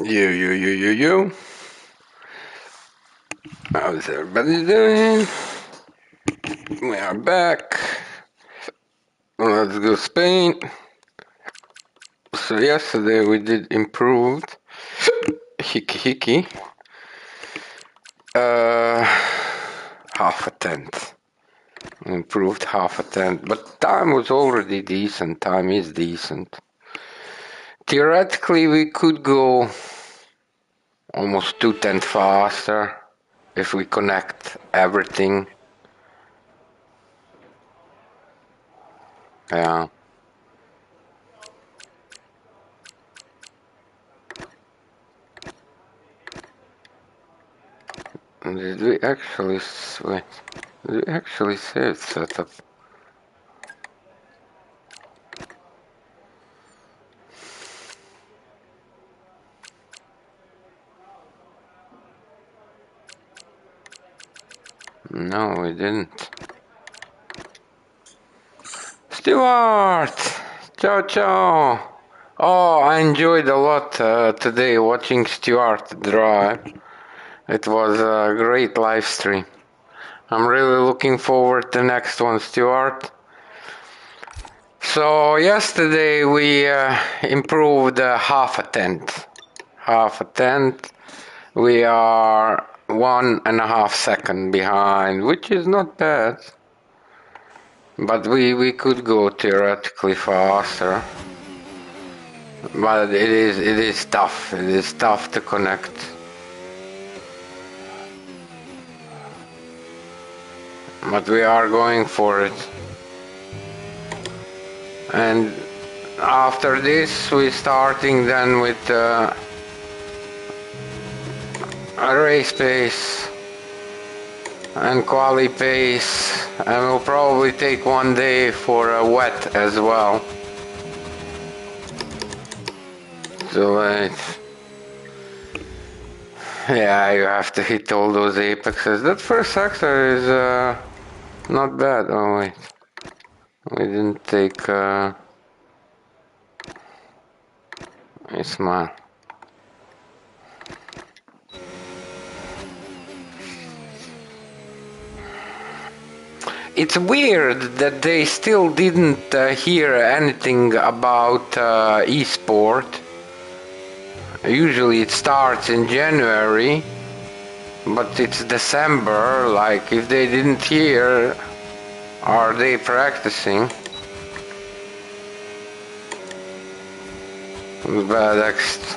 You. How's everybody doing? We are back. Let's go Spain. So yesterday we did improved. Hickey. Half a tenth. Improved half a tenth. But time was already decent. Time is decent. Theoretically we could go almost 2/10 faster if we connect everything. Yeah. Did we actually wait? Did we actually save setup? No, we didn't. Stuart! Ciao, ciao! Oh, I enjoyed a lot today watching Stuart drive. It was a great live stream. I'm really looking forward to the next one, Stuart. So yesterday we improved half a tenth. Half a tenth. We are 1.5 seconds behind, which is not bad. But we could go theoretically faster. But it is tough. It is tough to connect. But we are going for it. And after this we starting then with a race pace and quali pace, and we'll probably take one day for a wet as well. So yeah, you have to hit all those apexes. That first sector is not bad. Oh wait, we didn't take Ismail. It's weird that they still didn't hear anything about esport. Usually it starts in January, but it's December. Like, if they didn't hear, are they practicing? Bad next.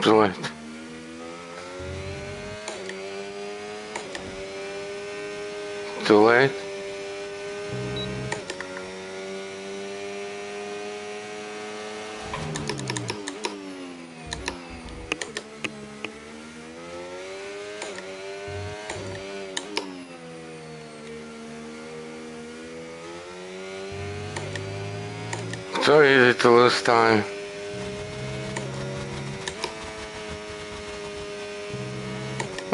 Too late. Too late. So easy to lose time.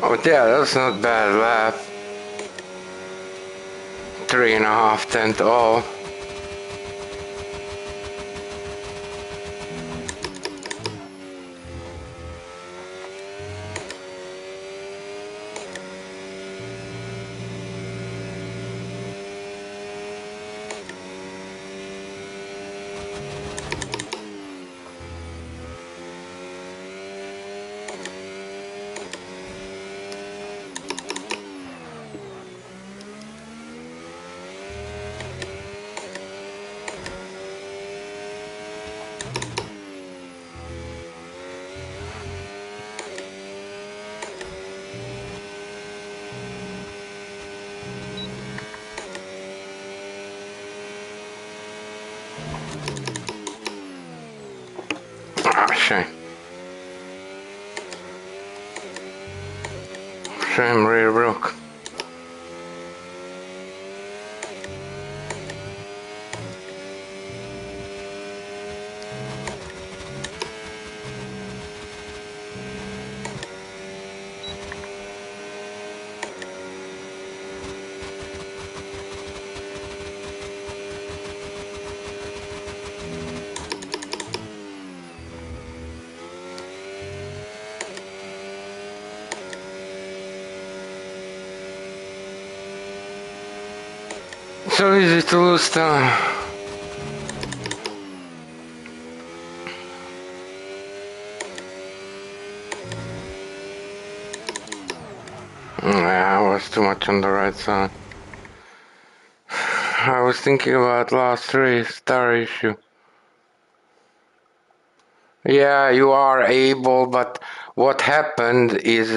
Oh yeah, that's not bad lap. 3.5 tenth all. shame. Shame rear broke. So easy to lose time. Yeah, I was too much on the right side. I was thinking about last race, star issue. Yeah, you are able, but what happened is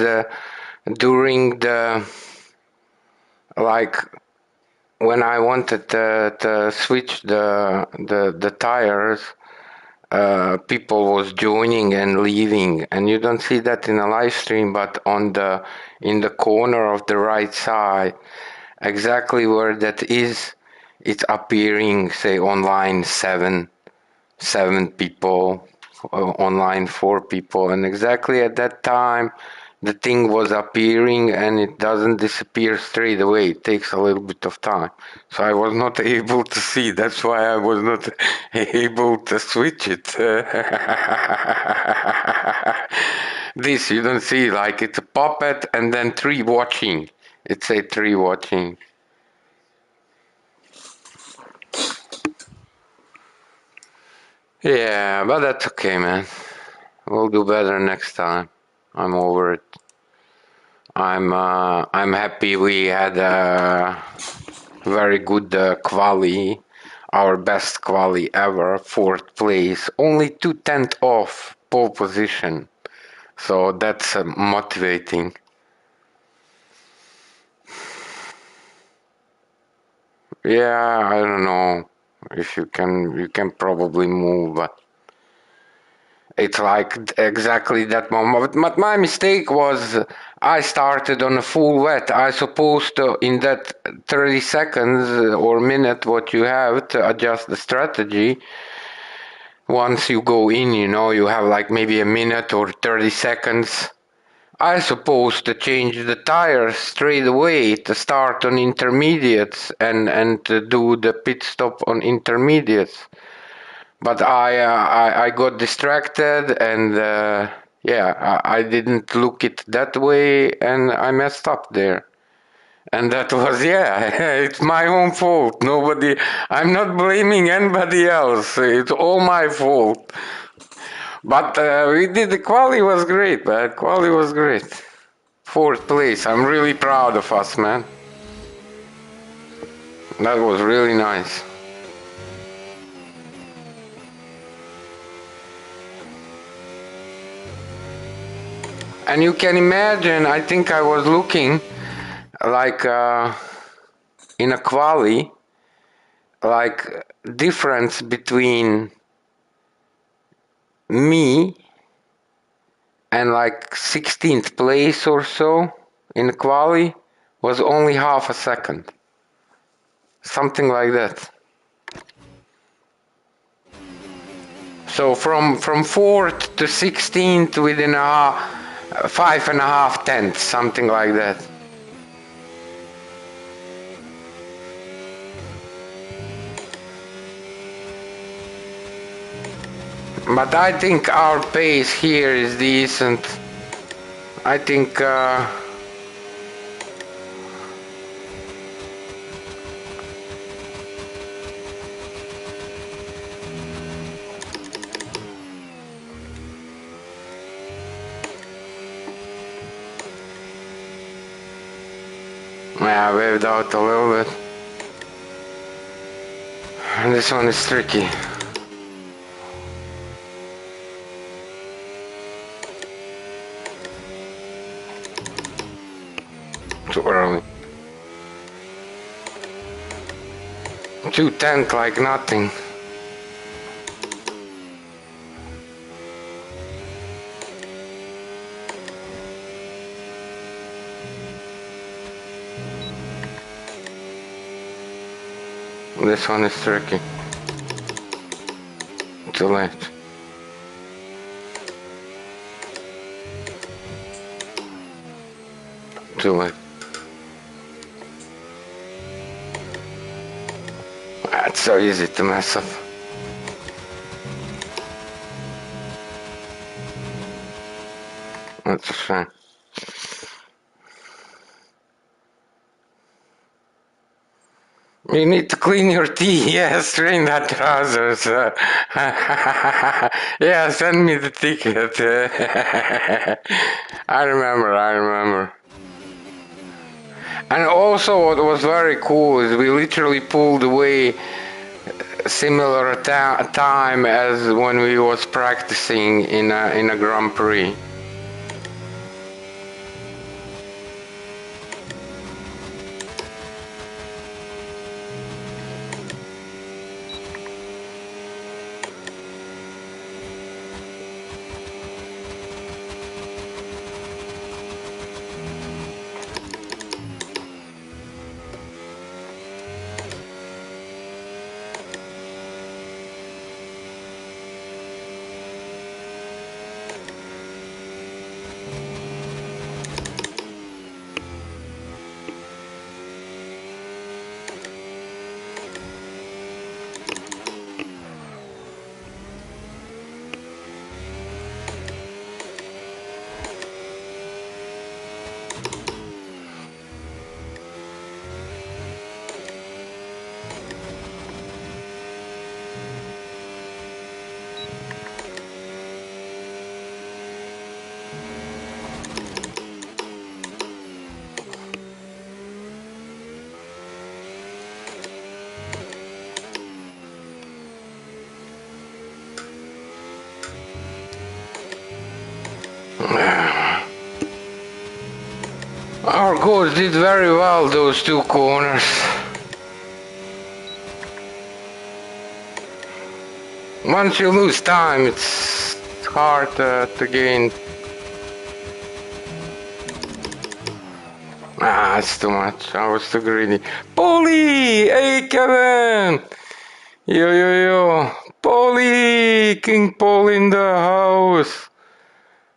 during the, like, when I wanted to switch the tires, people was joining and leaving, and you don't see that in a live stream, but in the corner of the right side, exactly where that is, it's appearing, say, online seven people, online 4 people, and exactly at that time the thing was appearing, and it doesn't disappear straight away. It takes a little bit of time, so I was not able to see. That's why I was not able to switch it. This you don't see, like, it's a puppet and then 3 watching. It's a 3 watching. Yeah, but that's okay, man. We'll do better next time. I'm over it. I'm happy we had a very good quali, our best quali ever, 4th place, only 2/10 off pole position. So that's motivating. Yeah, I don't know if you can probably move, but it's like exactly that moment. But my mistake was I started on a full wet. I supposed to, in that 30 seconds or minute what you have to adjust the strategy, once you go in, you have like maybe a minute or 30 seconds. I supposed to change the tires straight away, to start on intermediates and to do the pit stop on intermediates. But I got distracted, and yeah, I didn't look it that way, and I messed up there. And that was, yeah, it's my own fault. I'm not blaming anybody else. It's all my fault. But we did, the quali was great, man. Quali was great. 4th place. I'm really proud of us, man. That was really nice. And you can imagine, I think I was looking like in a quali, like difference between me and like 16th place or so in the quali was only half a second. Something like that. So from 4th to 16th within 5.5 tenths, something like that. But I think our pace here is decent. I think yeah, I waved out a little bit. And this one is tricky. Too early. 2/10 like nothing. This one is tricky. Too late. Too late. It's so easy to mess up. That's a shame. You need to clean your tea. Yeah, strain that trousers. Yeah, send me the ticket. I remember. And also what was very cool is we literally pulled away similar time as when we was practicing in a Grand Prix. Our goals did very well those two corners. Once you lose time, it's hard to gain. Ah, it's too much. I was too greedy. Polly! Hey, Kevin! Yo. Polly! King Paul in the house.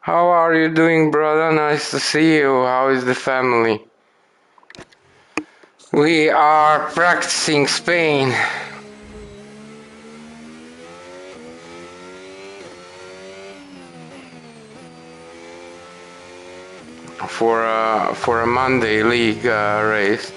How are you doing, brother? Nice to see you. How is the family? We are practicing Spain. For a Monday league race.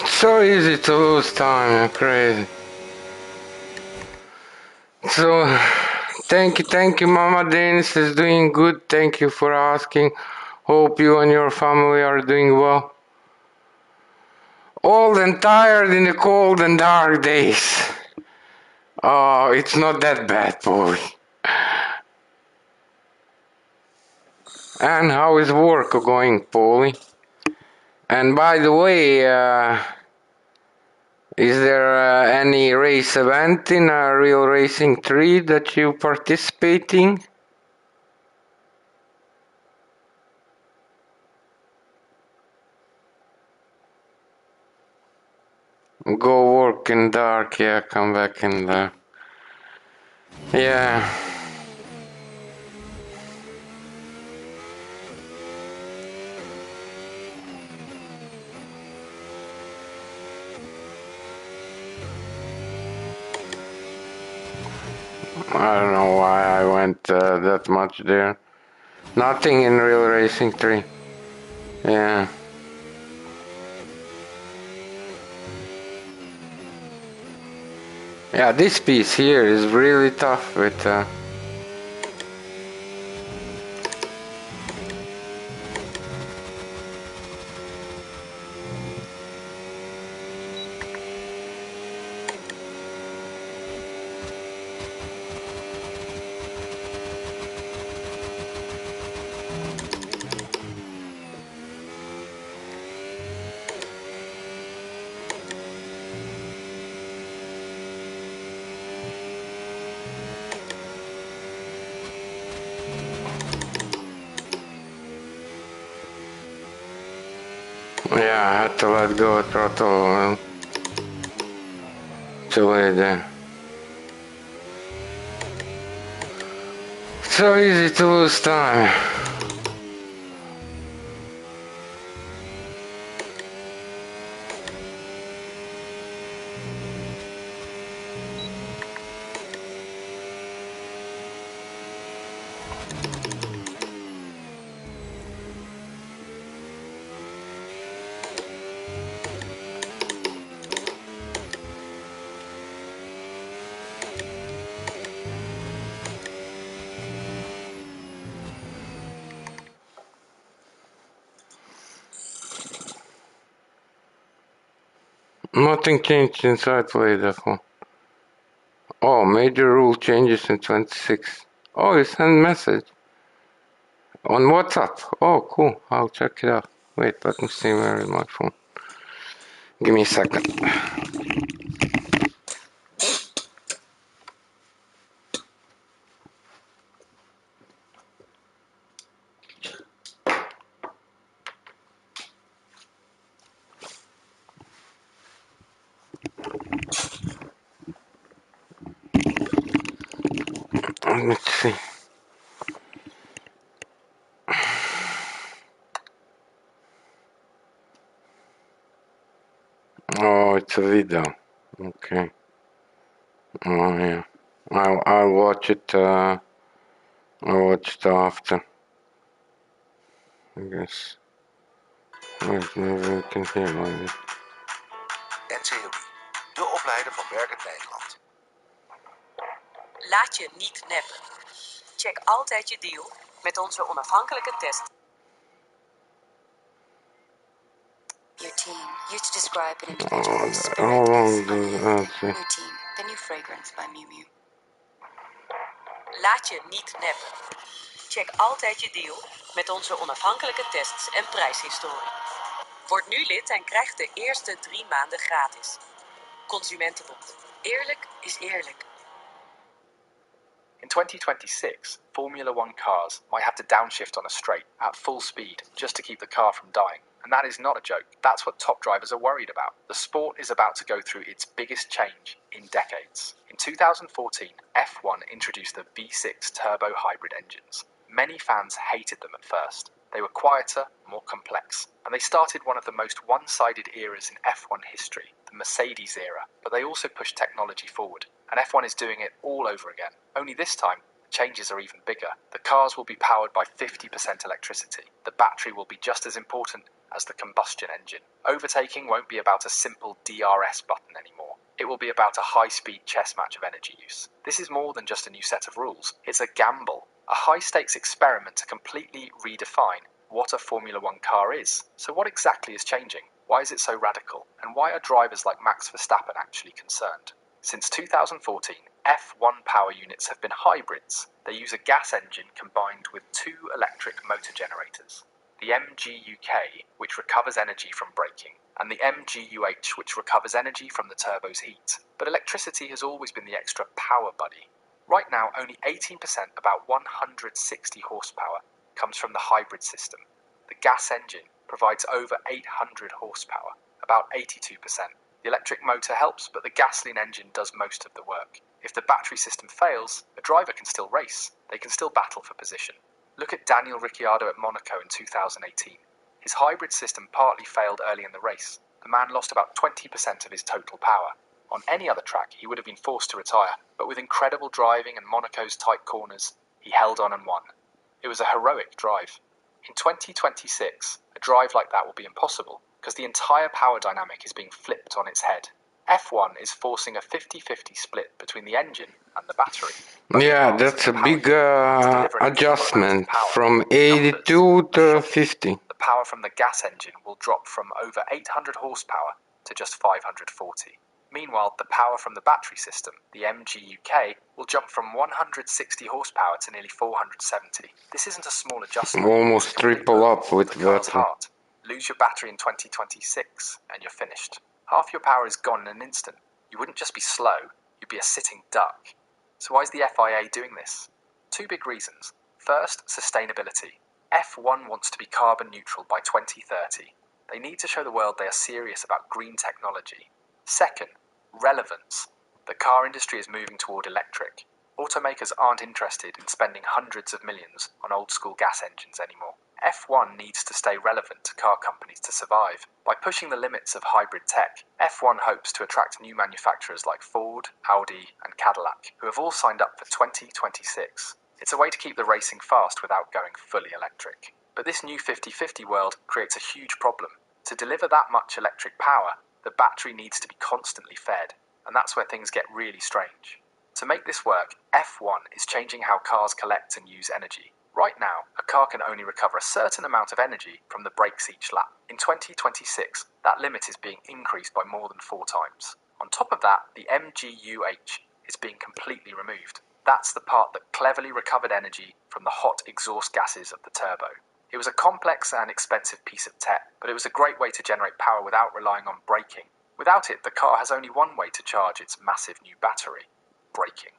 So easy to lose time, crazy. So, thank you, Mama Denis is doing good. Thank you for asking. Hope you and your family are doing well. Old and tired in the cold and dark days. Oh, it's not that bad, boy. And how is work going, Paulie? And by the way, is there any race event in Real Racing 3 that you participating? Go work in dark, yeah, come back in the... Yeah. I don't know why I went that much there. Nothing in Real Racing 3. Yeah. Yeah, this piece here is really tough with... Yeah, I had to let go of throttle too late there. So easy to lose time. Nothing changed since I played F1. Oh, major rule changes in 26. Oh, you send message. On WhatsApp. Oh, cool. I'll check it out. Wait, let me see where is my phone. Give me a second. Let's see. Oh, it's a video. Okay. Oh, yeah. I'll watch it. I'll watch it after. I guess. Wait, maybe we can hear like it. En theorie. De opleider van Werkend Nederland. Laat je niet neppen. Check altijd je deal met onze onafhankelijke test. Your team. Used to describe an How individual's spirit long as does that unlimited. say? New team. The new fragrance by Miu Miu. Laat je niet neppen. Check altijd je deal met onze onafhankelijke tests en prijshistorie. Word nu lid en krijg de eerste 3 maanden gratis. Consumentenbond. Eerlijk is eerlijk. In 2026, Formula One cars might have to downshift on a straight at full speed just to keep the car from dying. And that is not a joke. That's what top drivers are worried about. The sport is about to go through its biggest change in decades. In 2014, F1 introduced the V6 turbo hybrid engines. Many fans hated them at first. They were quieter, more complex, and they started one of the most one-sided eras in F1 history, the Mercedes era. But they also pushed technology forward, and F1 is doing it all over again. Only this time, the changes are even bigger. The cars will be powered by 50% electricity. The battery will be just as important as the combustion engine. Overtaking won't be about a simple DRS button anymore. It will be about a high-speed chess match of energy use. This is more than just a new set of rules. It's a gamble, a high-stakes experiment to completely redefine what a Formula One car is. So what exactly is changing? Why is it so radical? And why are drivers like Max Verstappen actually concerned? Since 2014, F1 power units have been hybrids. They use a gas engine combined with 2 electric motor generators. The MGUK, which recovers energy from braking, and the MGUH, which recovers energy from the turbo's heat. But electricity has always been the extra power buddy. Right now, only 18%, about 160 horsepower, comes from the hybrid system. The gas engine provides over 800 horsepower, about 82%. The electric motor helps, but the gasoline engine does most of the work. If the battery system fails, a driver can still race. They can still battle for position. Look at Daniel Ricciardo at Monaco in 2018. His hybrid system partly failed early in the race. The man lost about 20% of his total power. On any other track, he would have been forced to retire, but with incredible driving and Monaco's tight corners, he held on and won. It was a heroic drive. In 2026, a drive like that will be impossible, because the entire power dynamic is being flipped on its head. F1 is forcing a 50-50 split between the engine and the battery. Yeah, that's a big adjustment from 82 to 50. The power from the gas engine will drop from over 800 horsepower to just 540. Meanwhile, the power from the battery system, the MGUK, will jump from 160 horsepower to nearly 470. This isn't a small adjustment. Almost triple up with the car's battery. heart. Lose your battery in 2026 and you're finished. Half your power is gone in an instant. You wouldn't just be slow, you'd be a sitting duck. So why is the FIA doing this? Two big reasons. First, sustainability. F1 wants to be carbon neutral by 2030. They need to show the world they are serious about green technology. Second, relevance. The car industry is moving toward electric. Automakers aren't interested in spending hundreds of millions on old-school gas engines anymore. F1 needs to stay relevant to car companies to survive. By pushing the limits of hybrid tech, F1 hopes to attract new manufacturers like Ford, Audi, and Cadillac, who have all signed up for 2026. It's a way to keep the racing fast without going fully electric. But this new 50-50 world creates a huge problem. To deliver that much electric power, the battery needs to be constantly fed, and that's where things get really strange. To make this work, F1 is changing how cars collect and use energy. Right now, a car can only recover a certain amount of energy from the brakes each lap. In 2026, that limit is being increased by more than 4 times. On top of that, the MGUH is being completely removed. That's the part that cleverly recovered energy from the hot exhaust gases of the turbo. It was a complex and expensive piece of tech, but it was a great way to generate power without relying on braking. Without it, the car has only one way to charge its massive new battery: braking.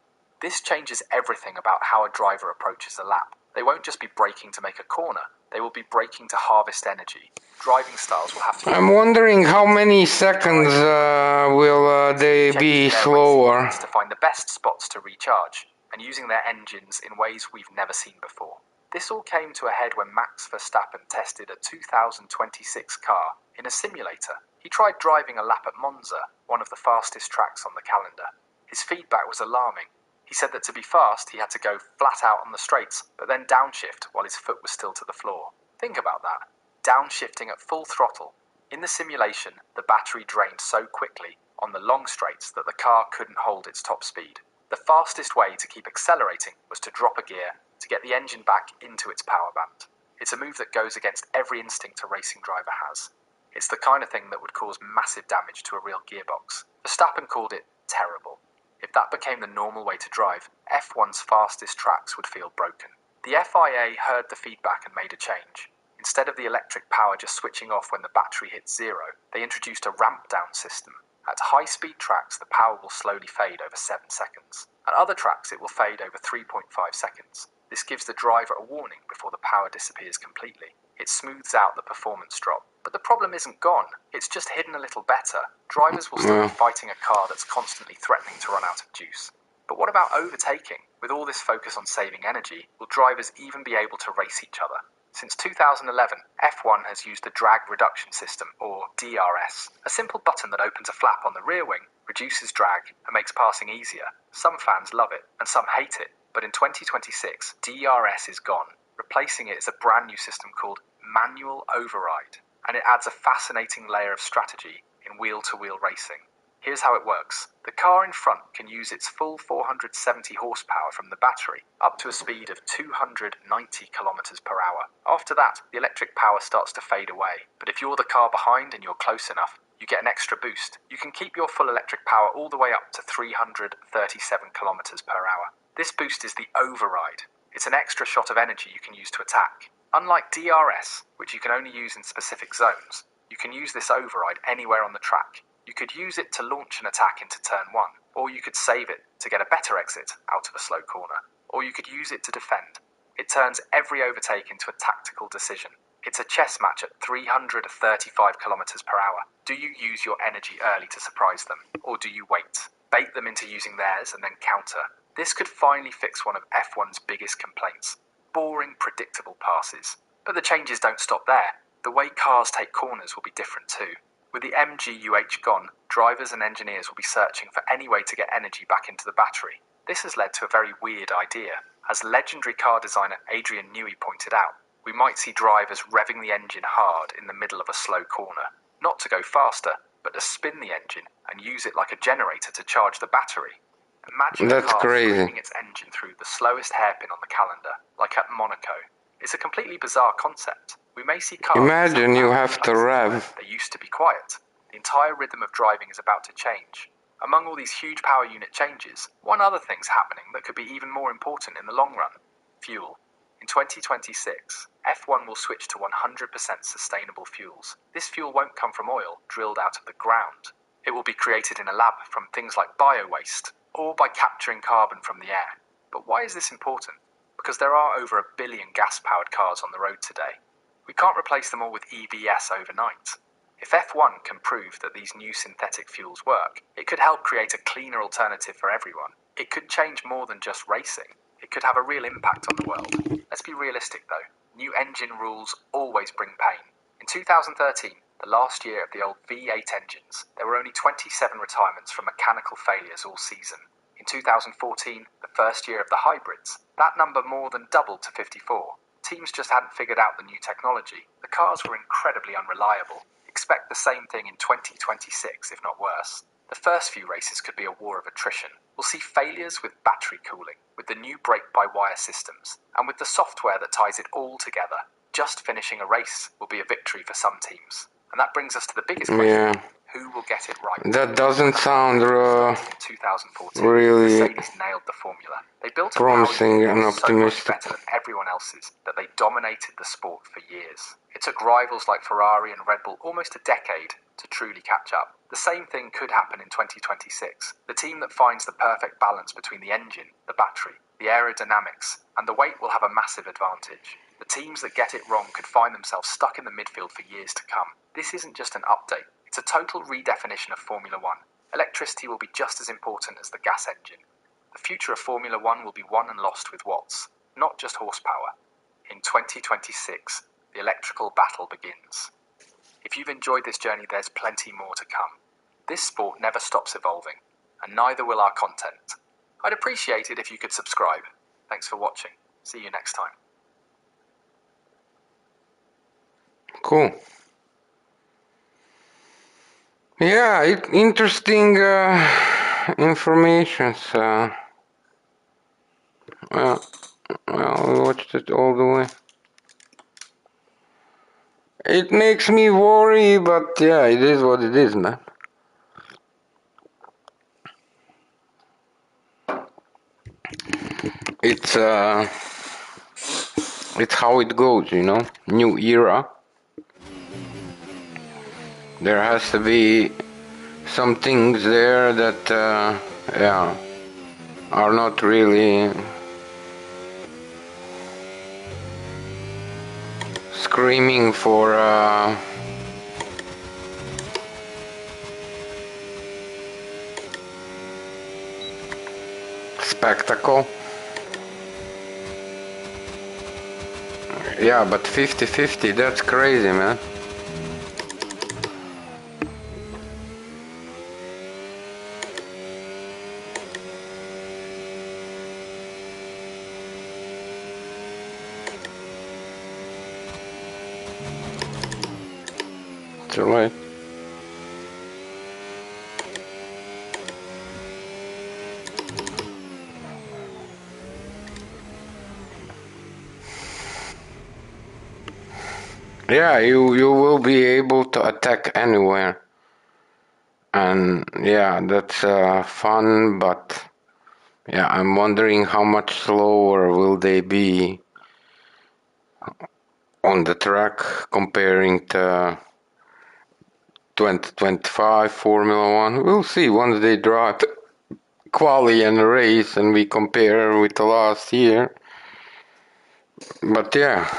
This changes everything about how a driver approaches a lap. They won't just be braking to make a corner, they will be braking to harvest energy. Driving styles will have to be... I'm wondering how many seconds will they be slower. To find the best spots to recharge, and using their engines in ways we've never seen before. This all came to a head when Max Verstappen tested a 2026 car in a simulator. He tried driving a lap at Monza, one of the fastest tracks on the calendar. His feedback was alarming. He said that to be fast, he had to go flat out on the straights, but then downshift while his foot was still to the floor. Think about that. Downshifting at full throttle. In the simulation, the battery drained so quickly on the long straights that the car couldn't hold its top speed. The fastest way to keep accelerating was to drop a gear to get the engine back into its power band. It's a move that goes against every instinct a racing driver has. It's the kind of thing that would cause massive damage to a real gearbox. Verstappen called it terrible. If that became the normal way to drive, F1's fastest tracks would feel broken. The FIA heard the feedback and made a change. Instead of the electric power just switching off when the battery hits zero, they introduced a ramp-down system. At high-speed tracks, the power will slowly fade over 7 seconds. At other tracks, it will fade over 3.5 seconds. This gives the driver a warning before the power disappears completely. It smooths out the performance drop. But the problem isn't gone. It's just hidden a little better. Drivers will still be fighting a car that's constantly threatening to run out of juice. But what about overtaking? With all this focus on saving energy, will drivers even be able to race each other? Since 2011, F1 has used the drag reduction system, or DRS. A simple button that opens a flap on the rear wing, reduces drag, and makes passing easier. Some fans love it, and some hate it. But in 2026, DRS is gone. Replacing it is a brand new system called manual override. And it adds a fascinating layer of strategy in wheel-to-wheel racing. Here's how it works. The car in front can use its full 470 horsepower from the battery, up to a speed of 290 kilometers per hour. After that, the electric power starts to fade away. But if you're the car behind and you're close enough, you get an extra boost. You can keep your full electric power all the way up to 337 kilometers per hour. This boost is the override. It's an extra shot of energy you can use to attack. Unlike DRS, which you can only use in specific zones, you can use this override anywhere on the track. You could use it to launch an attack into turn 1, or you could save it to get a better exit out of a slow corner, or you could use it to defend. It turns every overtake into a tactical decision. It's a chess match at 335 kilometers per hour. Do you use your energy early to surprise them, or do you wait, bait them into using theirs and then counter? This could finally fix one of F1's biggest complaints: boring, predictable passes. But the changes don't stop there. The way cars take corners will be different too. With the MGUH gone, drivers and engineers will be searching for any way to get energy back into the battery. This has led to a very weird idea. As legendary car designer Adrian Newey pointed out, we might see drivers revving the engine hard in the middle of a slow corner, not to go faster, but to spin the engine and use it like a generator to charge the battery. Imagine a car screaming its engine through the slowest hairpin on the calendar, like at Monaco. It's a completely bizarre concept. We may see cars... Imagine you have to rev. They used to be quiet. The entire rhythm of driving is about to change. Among all these huge power unit changes, one other thing's happening that could be even more important in the long run: fuel. In 2026, F1 will switch to 100% sustainable fuels. This fuel won't come from oil drilled out of the ground. It will be created in a lab from things like bio-waste, or by capturing carbon from the air. But why is this important? Because there are over 1 billion gas-powered cars on the road today. We can't replace them all with EVs overnight. If F1 can prove that these new synthetic fuels work, it could help create a cleaner alternative for everyone. It could change more than just racing. It could have a real impact on the world. Let's be realistic though. New engine rules always bring pain. In 2013, the last year of the old V8 engines, there were only 27 retirements from mechanical failures all season. In 2014, the first year of the hybrids, that number more than doubled to 54. Teams just hadn't figured out the new technology. The cars were incredibly unreliable. Expect the same thing in 2026, if not worse. The first few races could be a war of attrition. We'll see failures with battery cooling, with the new brake-by-wire systems, and with the software that ties it all together. Just finishing a race will be a victory for some teams. And that brings us to the biggest question. Who will get it right? That doesn't sound in 2014, really Mercedes nailed the formula. They built a promising and so much optimistic. better than everyone else's that they dominated the sport for years. It took rivals like Ferrari and Red Bull almost a decade to truly catch up. The same thing could happen in 2026. The team that finds the perfect balance between the engine, the battery, the aerodynamics, and the weight will have a massive advantage. The teams that get it wrong could find themselves stuck in the midfield for years to come. This isn't just an update. It's a total redefinition of Formula One. Electricity will be just as important as the gas engine. The future of Formula One will be won and lost with watts, not just horsepower. In 2026, the electrical battle begins. If you've enjoyed this journey, there's plenty more to come. This sport never stops evolving, and neither will our content. I'd appreciate it if you could subscribe. Thanks for watching. See you next time. Cool. Yeah, interesting information. Well, we watched it all the way. It makes me worry, but yeah, it is what it is, man. It's how it goes, you know. New era. There has to be some things there that, yeah, are not really screaming for spectacle. Yeah, but 50-50, that's crazy, man. It's alright. Yeah, you will be able to attack anywhere. And yeah, that's fun, but yeah, I'm wondering how much slower will they be on the track comparing to 2025 Formula One. We'll see once they drive quali and race and we compare with the last year. But yeah,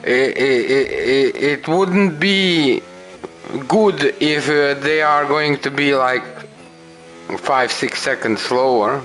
it wouldn't be good if they are going to be like 5-6 seconds slower.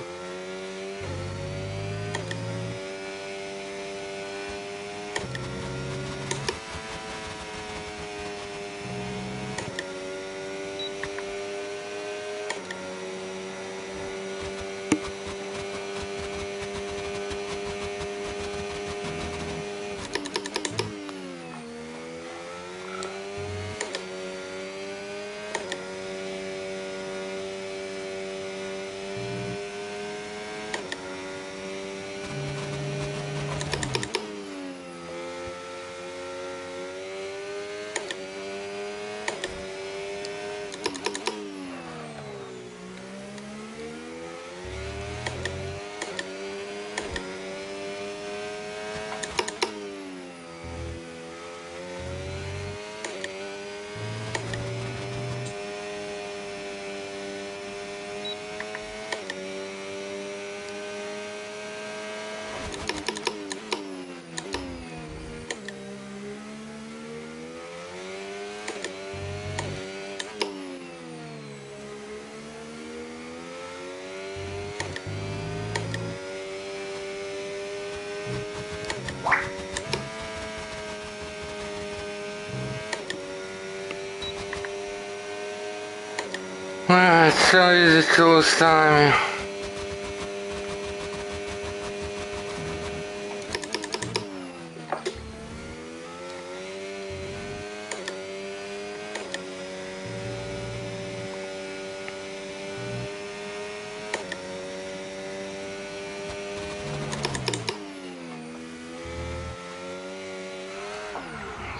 It's so easy to lose time.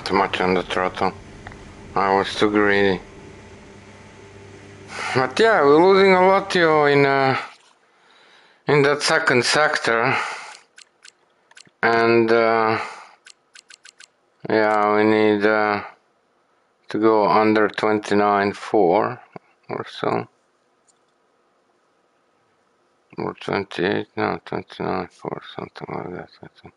Too much on the throttle. I was too greedy. But yeah, we're losing a lot, in that second sector. And yeah, we need to go under 29.4 or so. Or 28, no, 29.4, something like that, I think.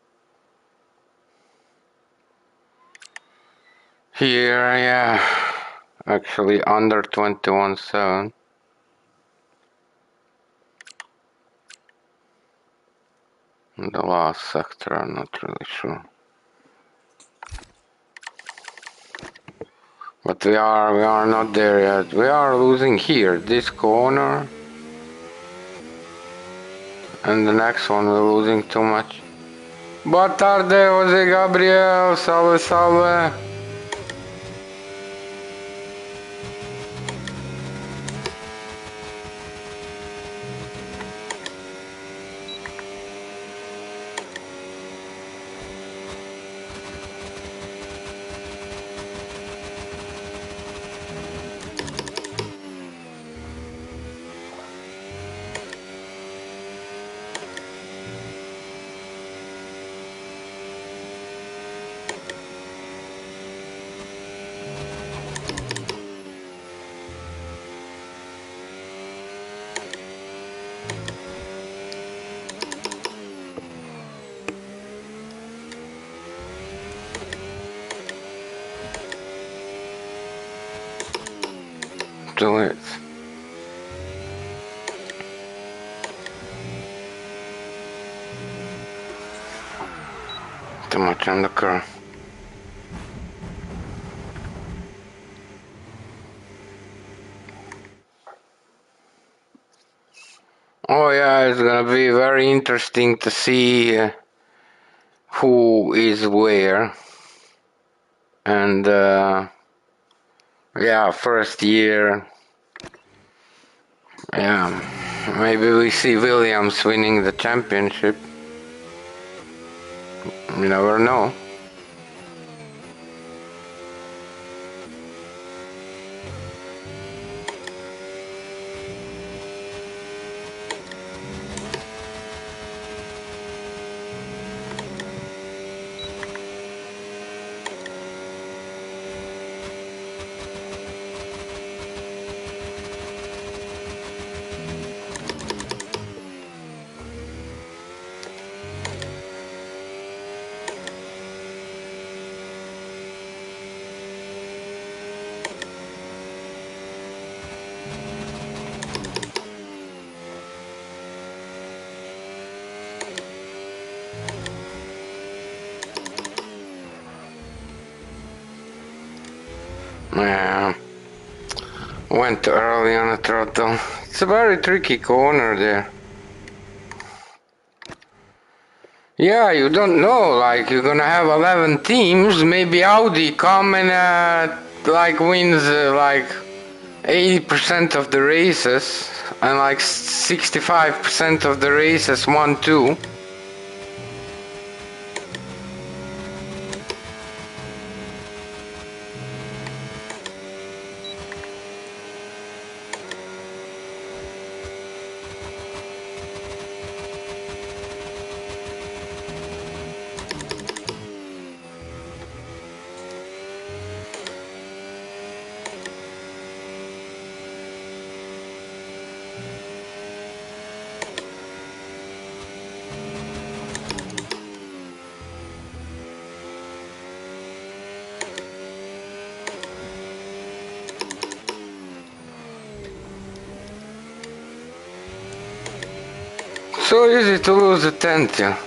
Here, yeah, actually under 21.7. In the last sector, I'm not really sure. But we are not there yet. We are losing here, this corner. And the next one we're losing too much. Boa tarde, José Gabriel, salve, salve. Do it. Too much on the curve. Oh yeah, it's gonna be very interesting to see who is where. And yeah, first year. Yeah, maybe we see Williams winning the championship. You never know. Yeah. Went early on the throttle. It's a very tricky corner there. Yeah, you don't know, like you're gonna have 11 teams, maybe Audi come and like wins like 80% of the races and like 65% of the races 1-2. So easy to lose the tent, yeah.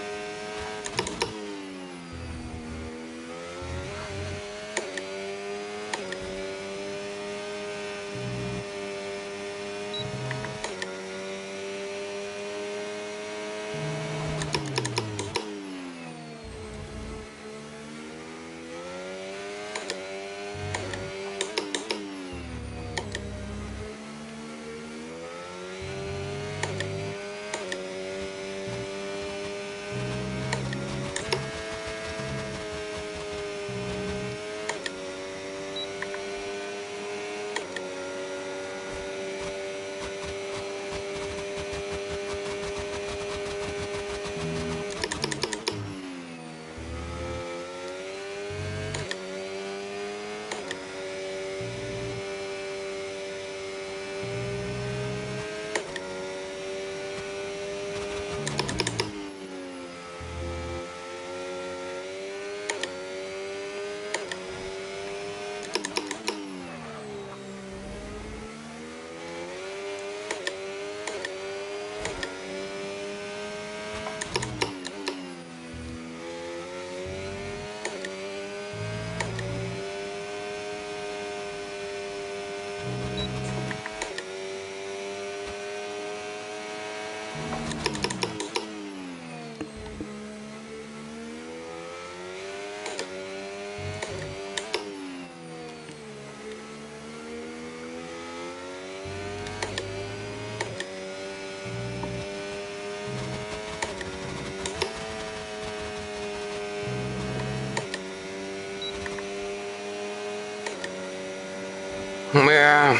Yeah.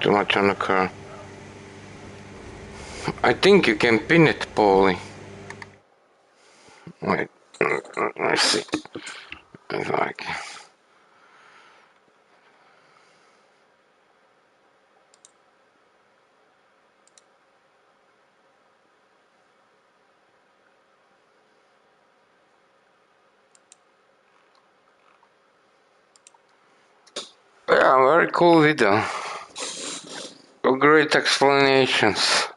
Too much on the car. I think you can pin it, Paulie. Wait, let's see. It's like... Yeah, very cool video. Great explanations.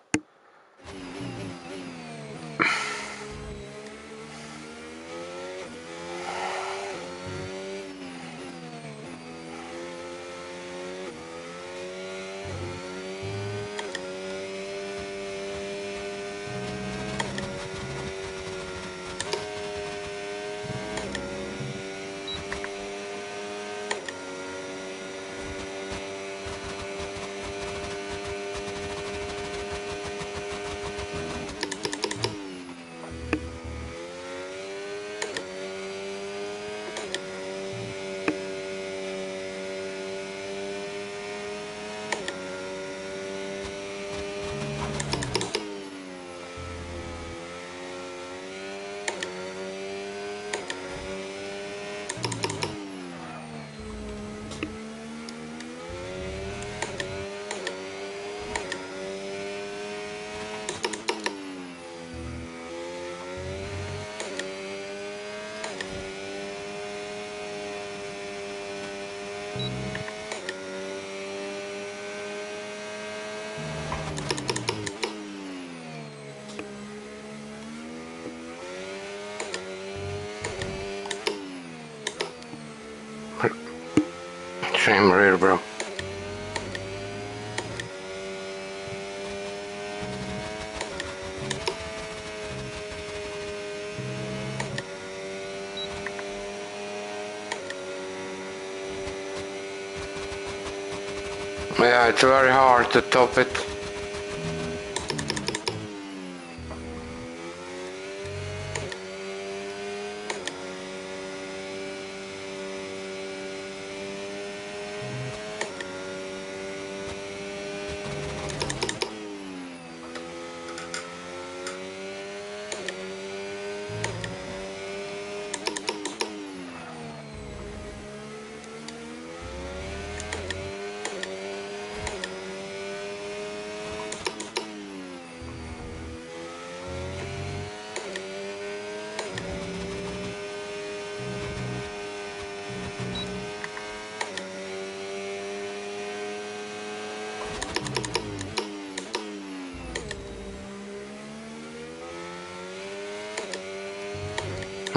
Shame rear, bro. Yeah, it's very hard to top it.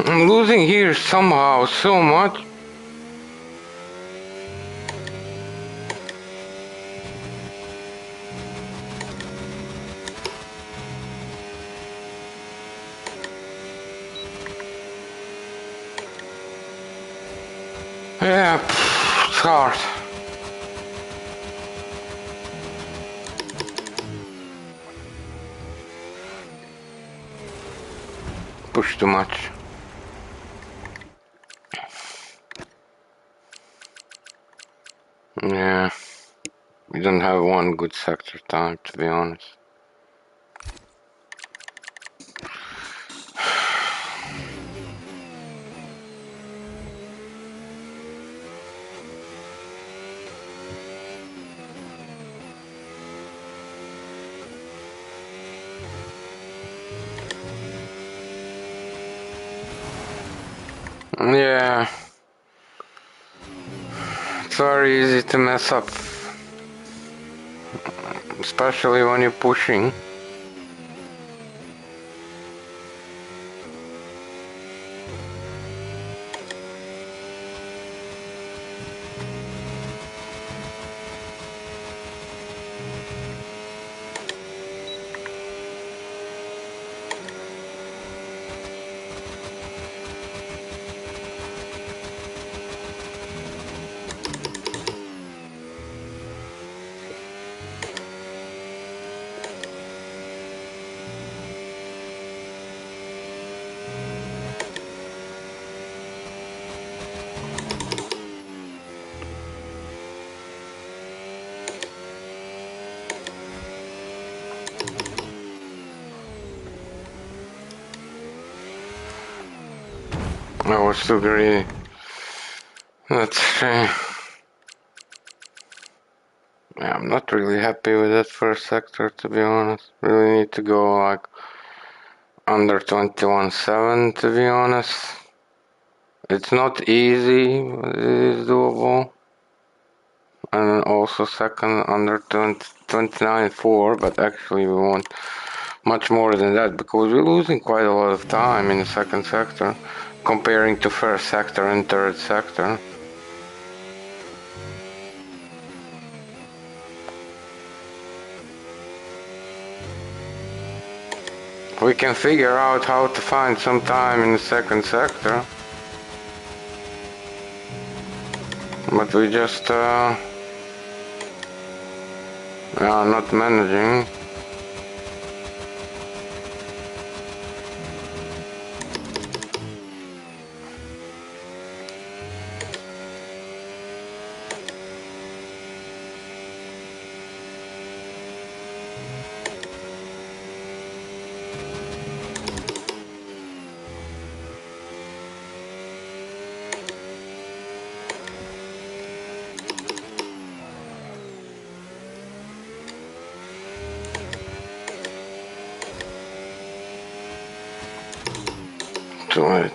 I'm losing here somehow so much. Yeah, it's hard. Push too much. Yeah, we don't have one good sector time, to be honest. Yeah, it's very easy to mess up, especially when you're pushing. I was too greedy. That's a shame. Yeah, I'm not really happy with that first sector, to be honest. Really need to go like under 21.7, to be honest. It's not easy, but it is doable. And also second under 29.4, but actually we want much more than that because we're losing quite a lot of time in the second sector comparing to first sector and third sector. We can figure out how to find some time in the second sector, but we just are not managing. Too late.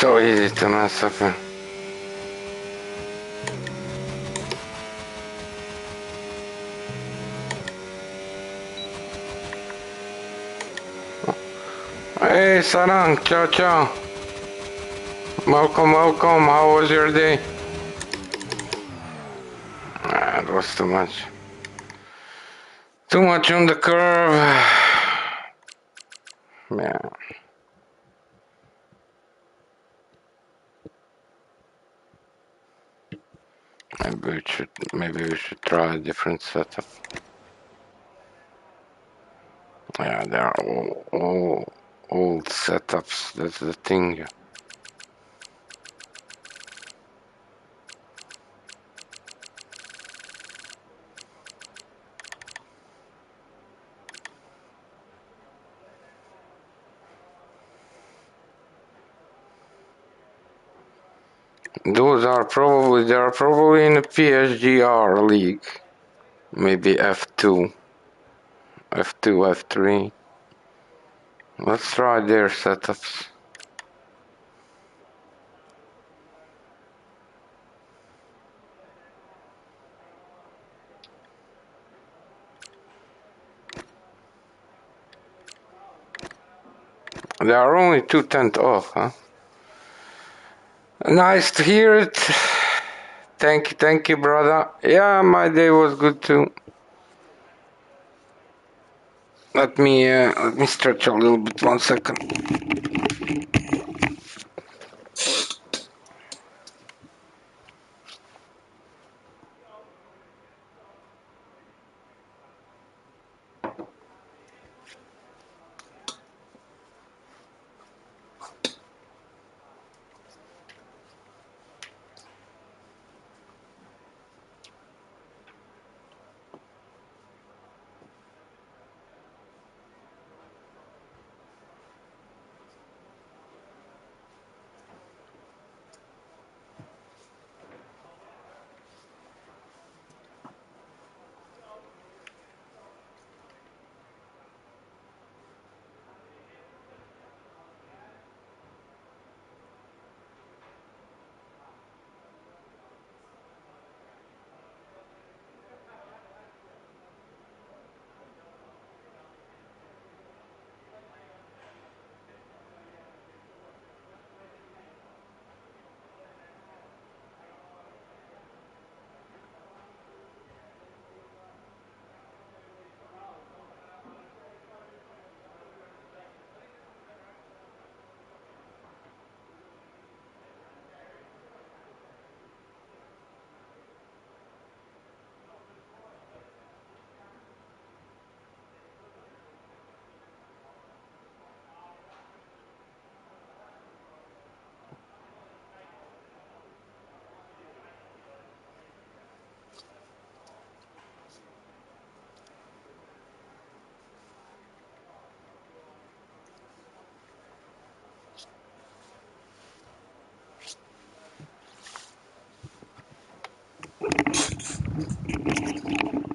So easy to mess up. Hey, Sarang, ciao, ciao. Welcome, welcome. How was your day? It was too much. Too much on the curve. Yeah. Maybe we should try a different setup. Yeah, they are all old setups. That's the thing. Those are probably they are probably in the PSGR league. Maybe F2, F3. Let's try their setups. They are only 2/10 off, huh? Nice to hear it. Thank you, brother. Yeah, my day was good too. Let me stretch a little bit. 1 second.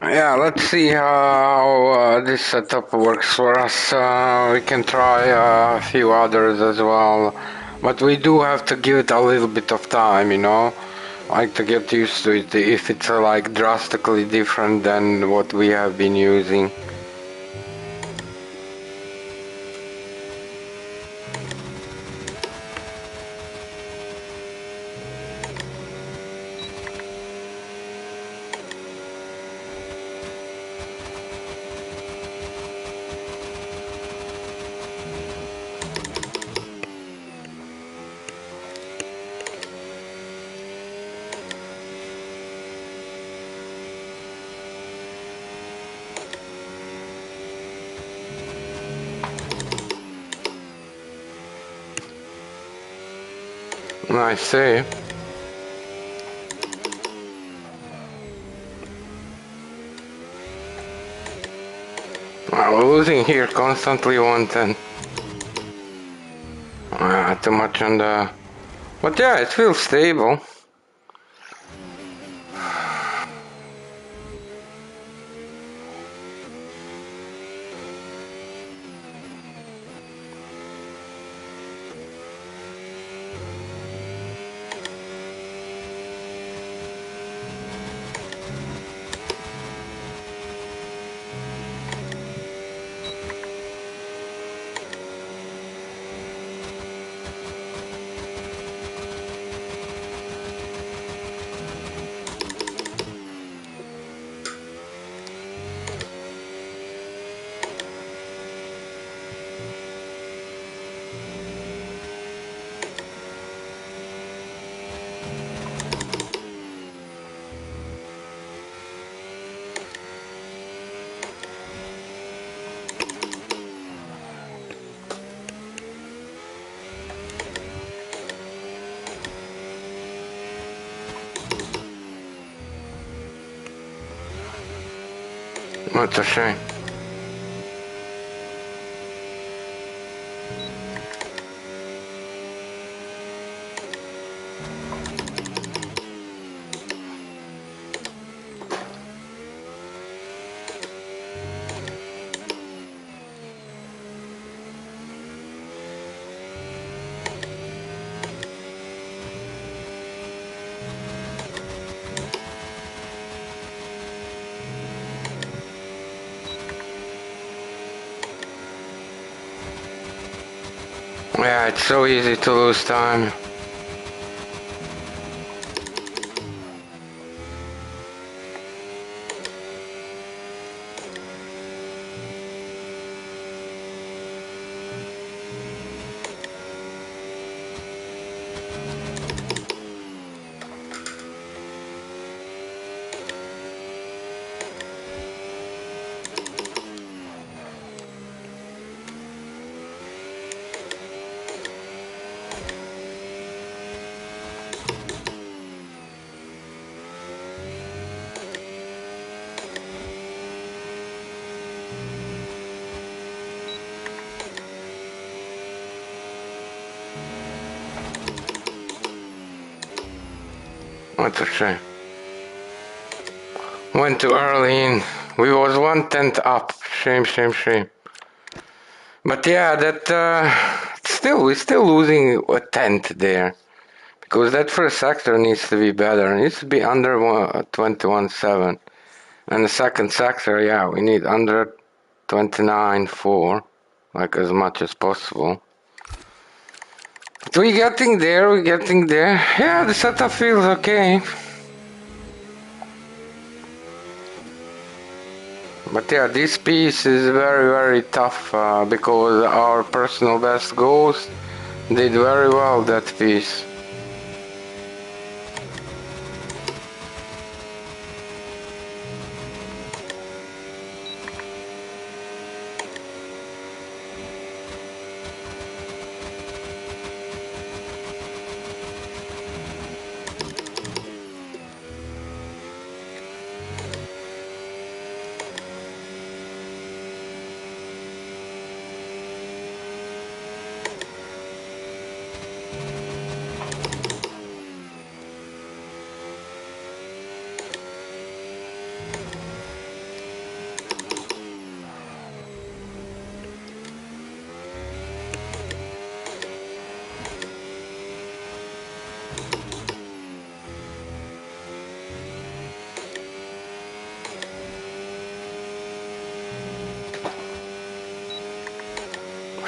Yeah, let's see how this setup works for us. We can try a few others as well, but we do have to give it a little bit of time, you know, like to get used to it if it's like drastically different than what we have been using. I see. We're losing here constantly 110. Too much on the... But yeah, it feels stable. What a shame. Yeah, it's so easy to lose time. What a shame. Went too early in. We was 1/10 up. Shame, shame, shame. But yeah, that we're still losing a tenth there. Because that first sector needs to be better. It needs to be under 21.7. And the second sector, yeah, we need under 29.4. Like as much as possible. But we're getting there, we're getting there. Yeah, the setup feels okay. But yeah, this piece is very, very tough because our personal best goals did very well that piece.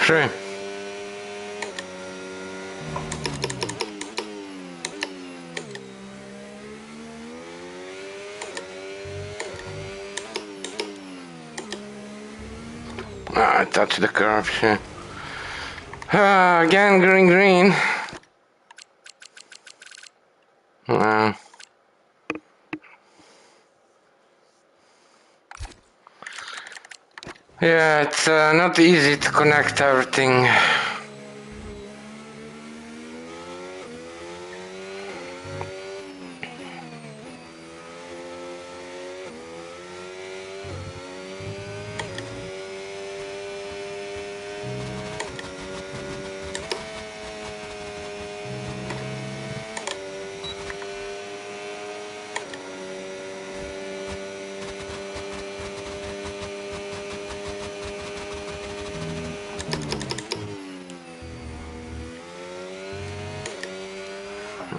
Sure. I touched the curve, sure. Again, green, green. Yeah, it's not easy to connect everything.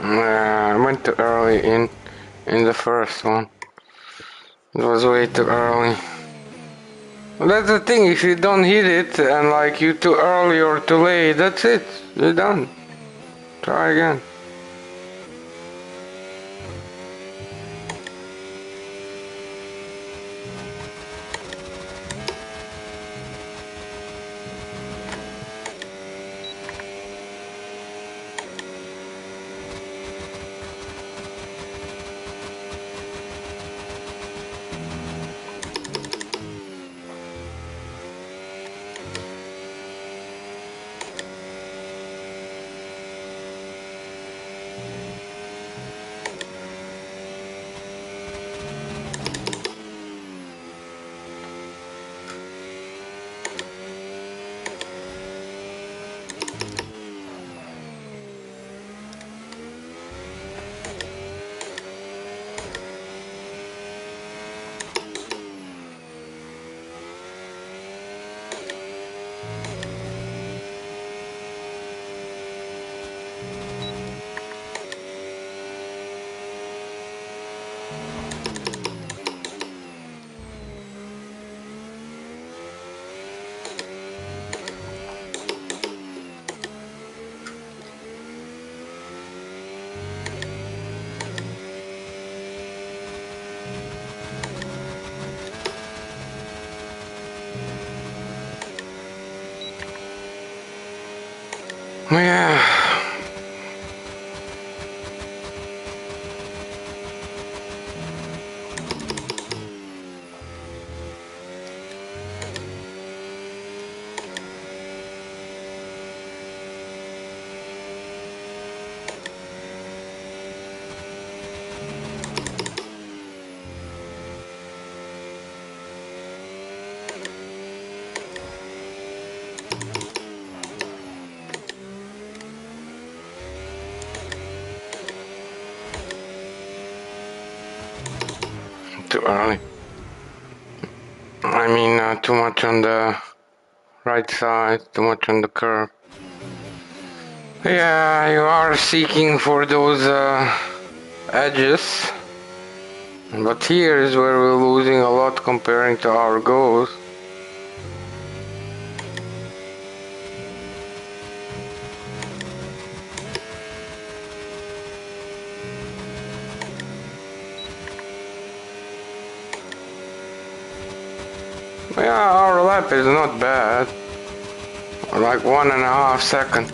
I went too early in the first one. It was way too early. That's the thing, if you don't hit it and like you too early or too late, that's it. You're done. Try again. Yeah. Too early. I mean, too much on the right side, too much on the curve. Yeah, you are seeking for those edges. But here is where we're losing a lot comparing to our goals. Yeah, our lap is not bad. Like 1.5 seconds.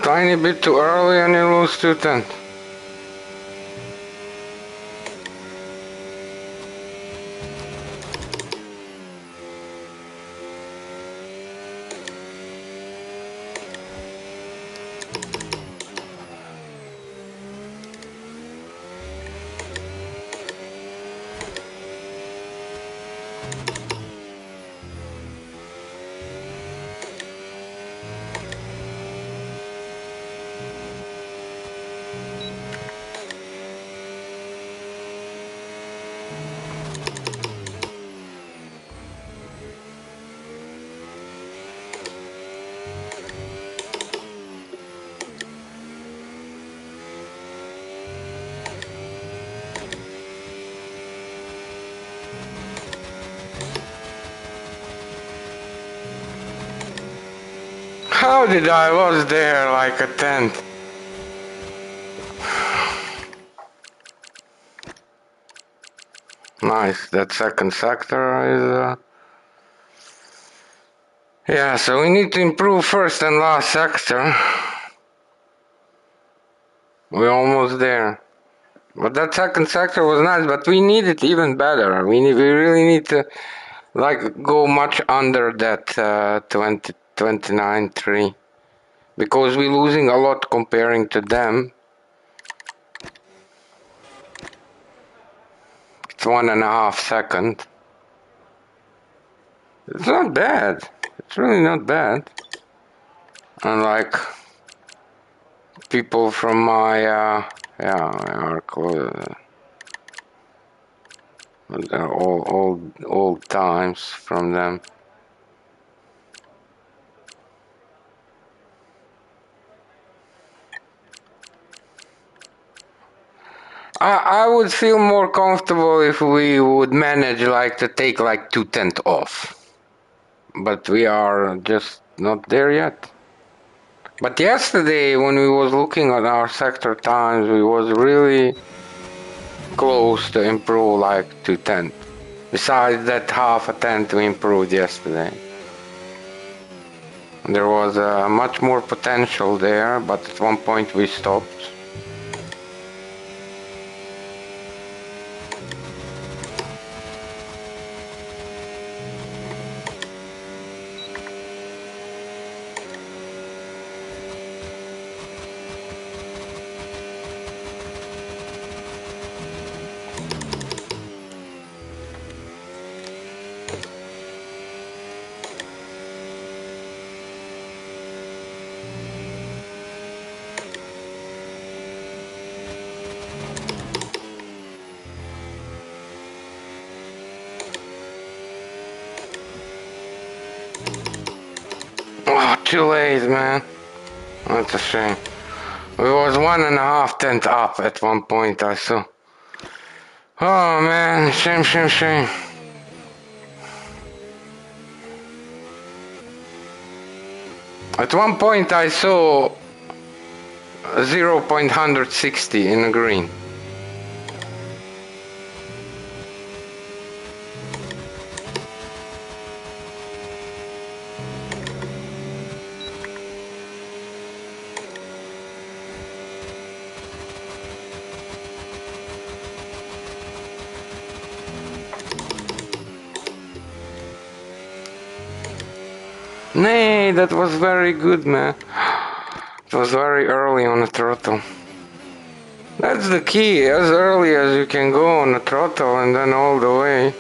Tiny bit too early and you lose 2/10. How did I was there like a 10th? Nice, that second sector is... Yeah, so we need to improve first and last sector. We're almost there. But that second sector was nice, but we need it even better. We really need to like go much under that 29.3 because we're losing a lot comparing to them. It's 1.5 seconds. It's not bad. It's really not bad. Unlike people from my our they're all old times from them. I would feel more comfortable if we would manage like to take like 2/10 off. But we are just not there yet. But yesterday when we was looking at our sector times, we was really close to improve like 2/10. Besides that half a tenth we improved yesterday. There was much more potential there, but at one point we stopped. Oh, too late, man. That's a shame. We was 1.5 tenth up at one point, I saw. Oh man, shame. At one point I saw 0.160 in the green. Nay, that was very good, man. It was very early on the throttle. That's the key, as early as you can go on the throttle and then all the way.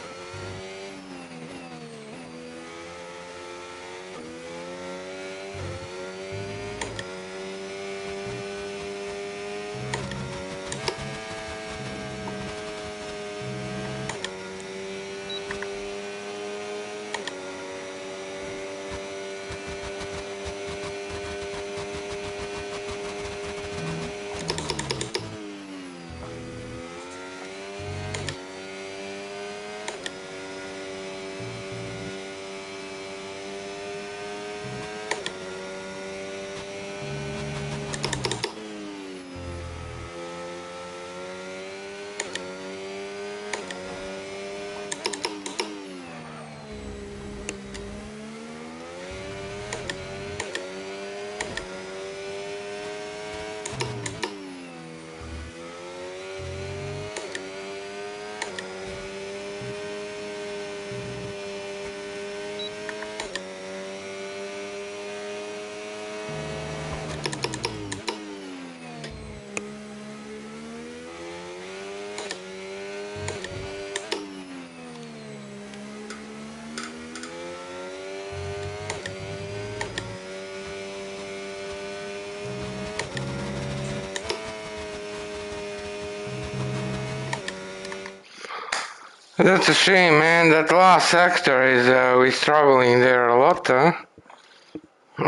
That's a shame, man. That last sector is, we're struggling there a lot, huh?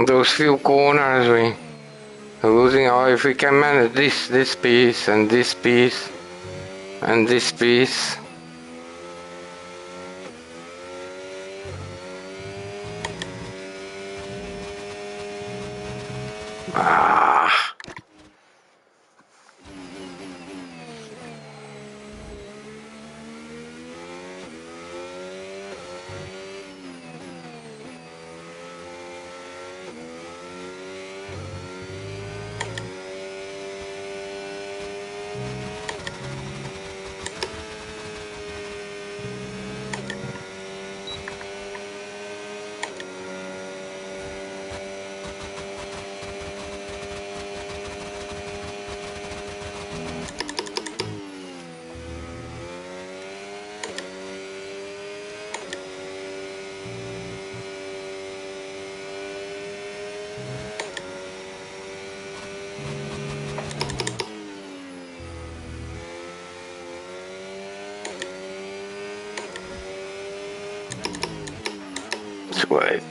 Those few corners, we're losing. Oh, if we can manage this piece, and this piece, and this piece. Ah. Wait.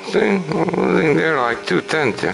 See, I'm losing there like 2/10, yeah.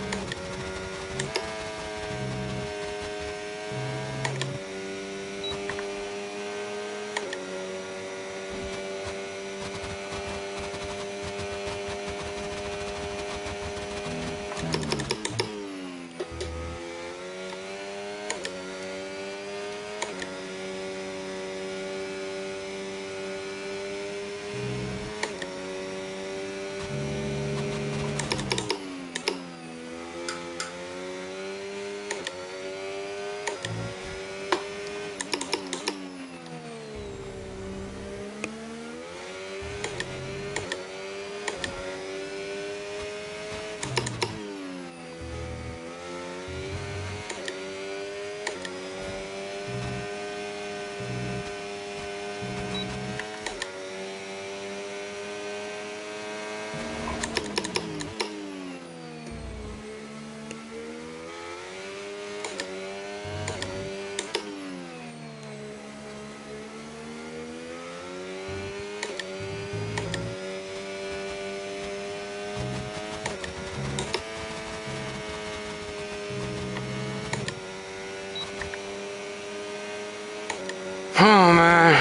Oh man.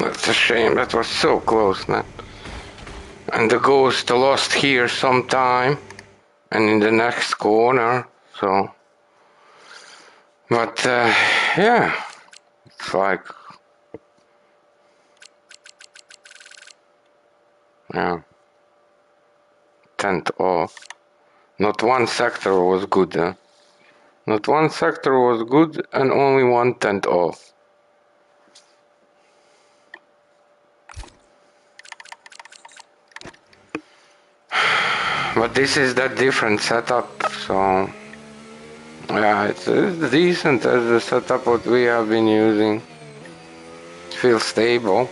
That's a shame. That was so close, man. And the ghost lost here sometime. And in the next corner. So. But, yeah. It's like. Yeah. 10th off. Not one sector was good, huh? Not one sector was good and only 1/10 off. But this is that different setup, so yeah, it's decent as the setup what we have been using. It feels stable.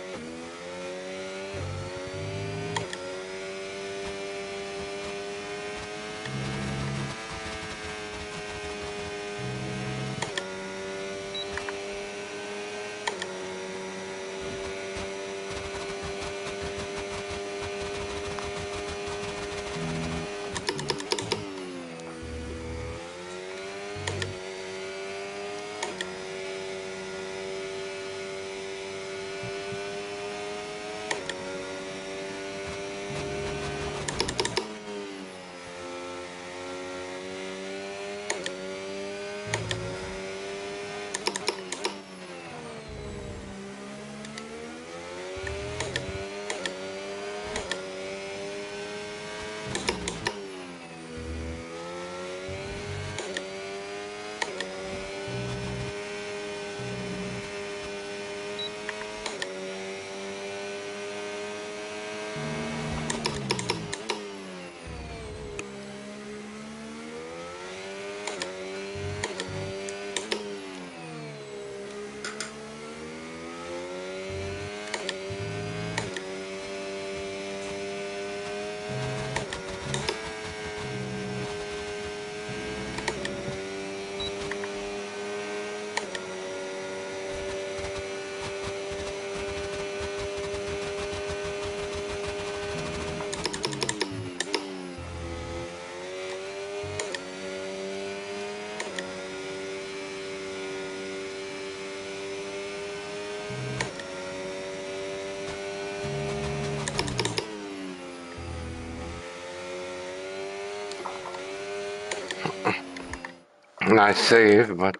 Nice save, but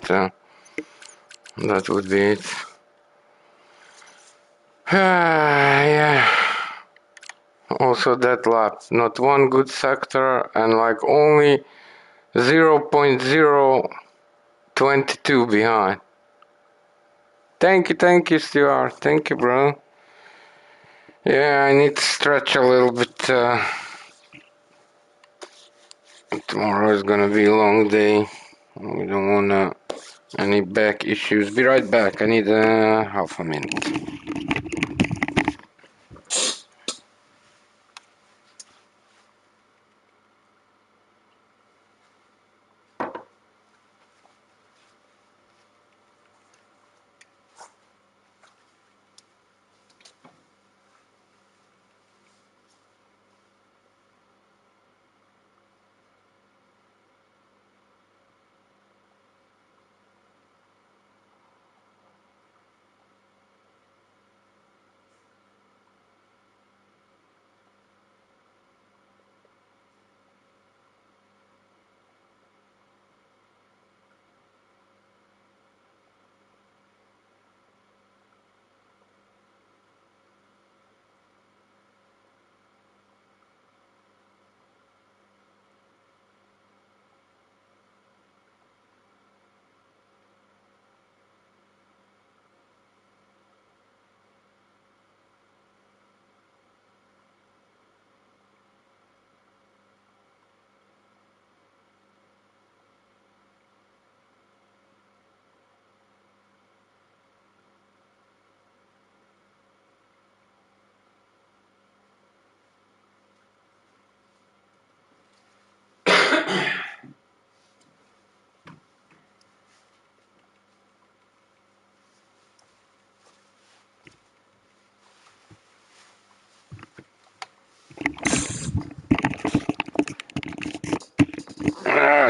that would be it. Yeah. Also that lap, not one good sector and like only 0.022 behind. Thank you, Stuart. Thank you, bro. Yeah, I need to stretch a little bit. Tomorrow is gonna be a long day. We don't wanna any back issues. Be right back. I need half a minute.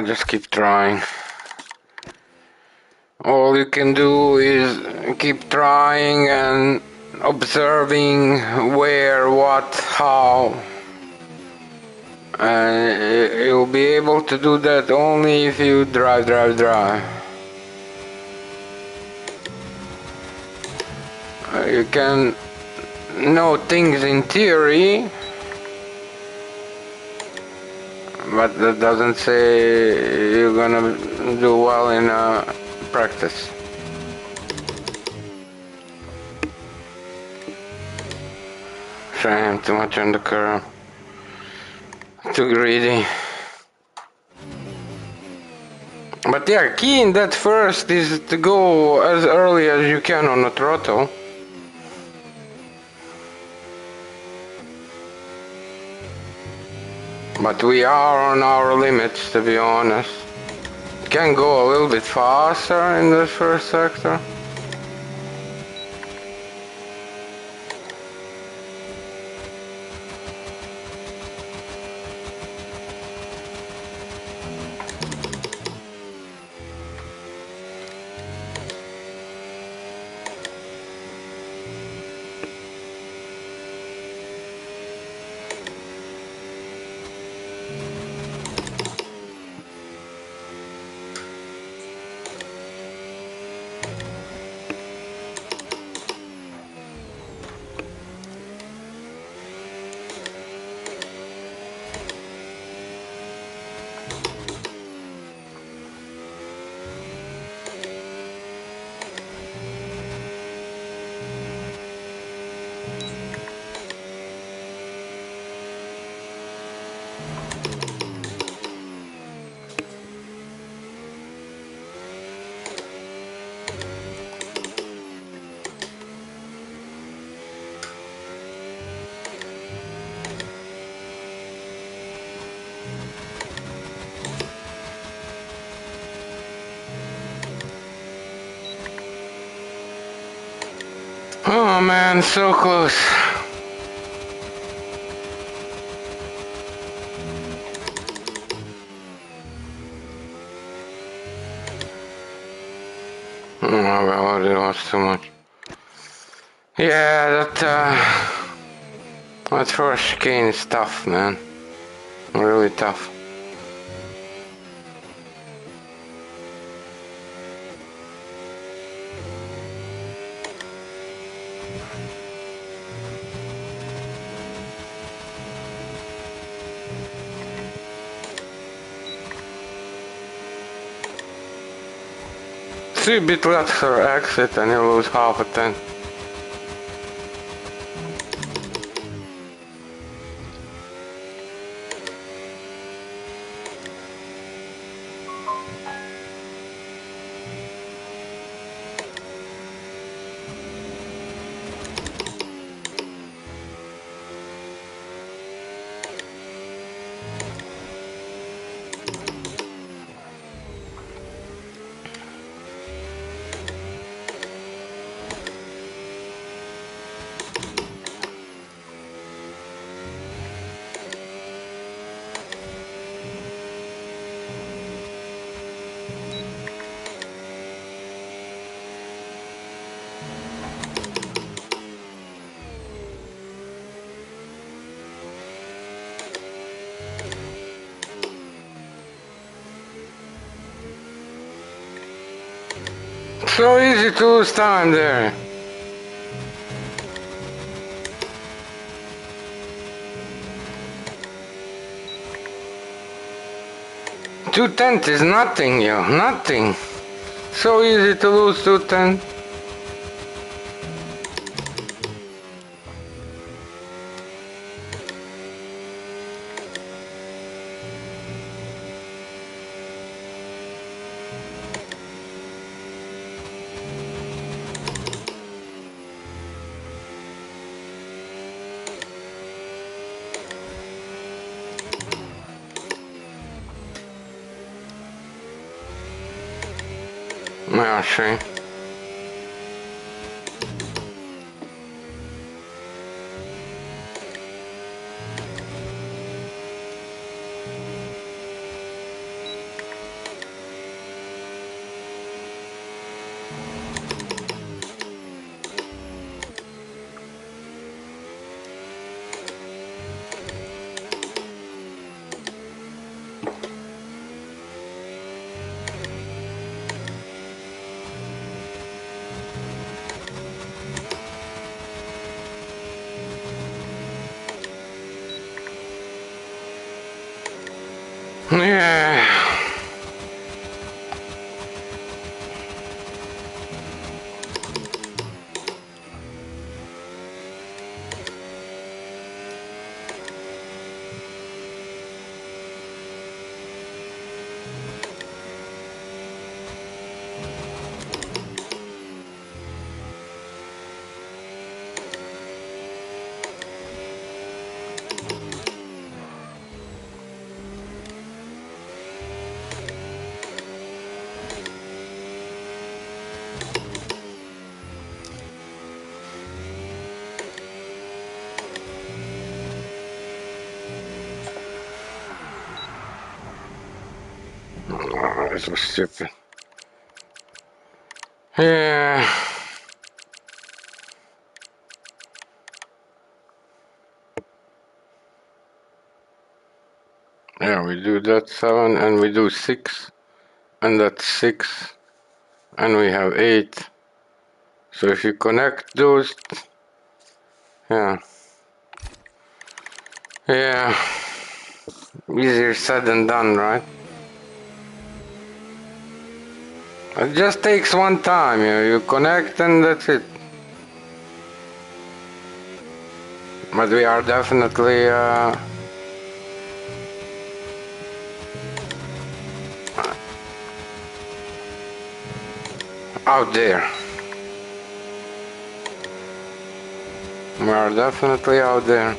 Just keep trying. All you can do is keep trying and observing where, what, how. You'll be able to do that only if you drive. You can know things in theory, but that doesn't say you're gonna do well in practice. Shame, too much on the curve. Too greedy. But yeah, key in that first is to go as early as you can on the throttle. But we are on our limits, to be honest. Can go a little bit faster in this first sector. Oh man, so close. Oh well, it was too much. Yeah, that first chicane is tough, man. Really tough. See a bit lesser exit and you lose half a tank. So easy to lose time there. .210 is nothing, yo, nothing. So easy to lose 210. Yeah, see. Yeah. Oh, this was stupid. Yeah. Yeah, we do that 7 and we do 6 and that's 6 and we have 8. So if you connect those, yeah. Yeah. Easier said than done, right? It just takes one time, you connect and that's it. But we are definitely out there. We are definitely out there.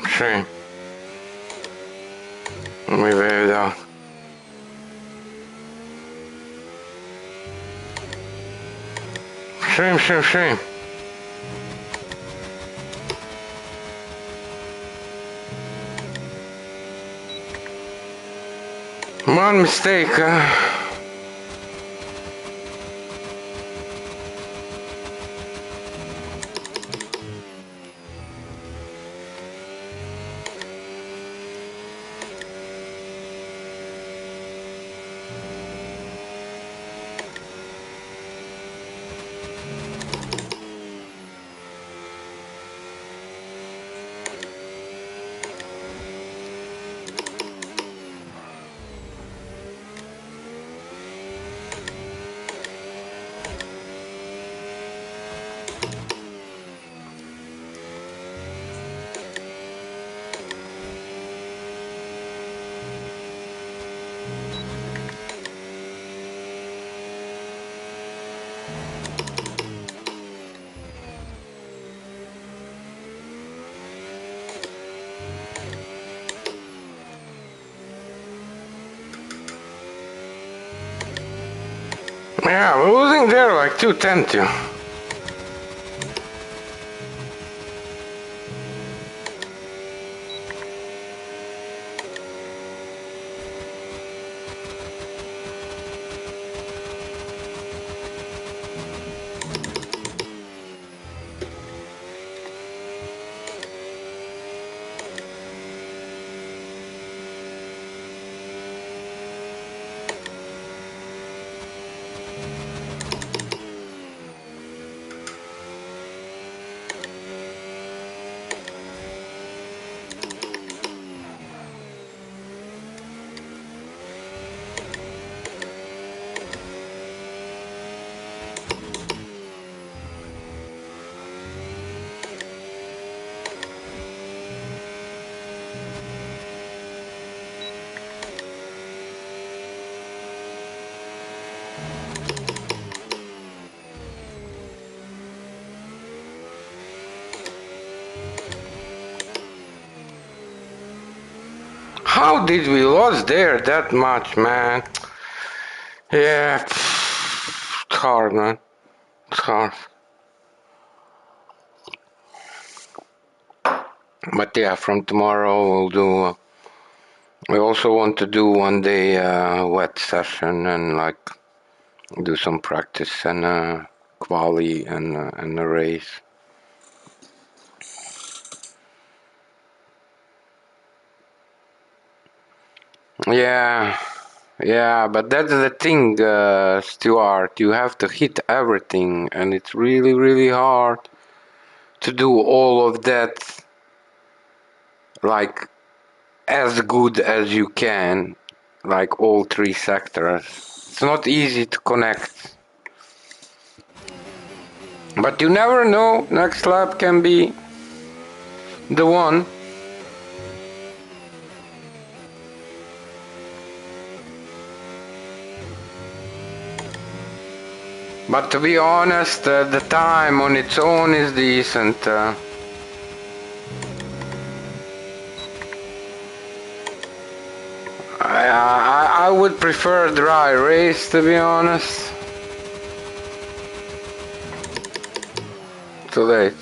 Shame. We waved out. Shame, shame, shame. One mistake, yeah, we're losing there like 210 to. How did we lose there that much, man? Yeah, it's hard, man. It's hard. But yeah, from tomorrow we'll do. We also want to do one day wet session and like do some practice and quali and a race. Yeah, yeah, but that's the thing, Stuart. You have to hit everything, and it's really, really hard to do all of that, like, as good as you can, like all three sectors. It's not easy to connect. But you never know, next lap can be the one. But to be honest, the time on its own is decent. I would prefer a dry race, to be honest. Too late.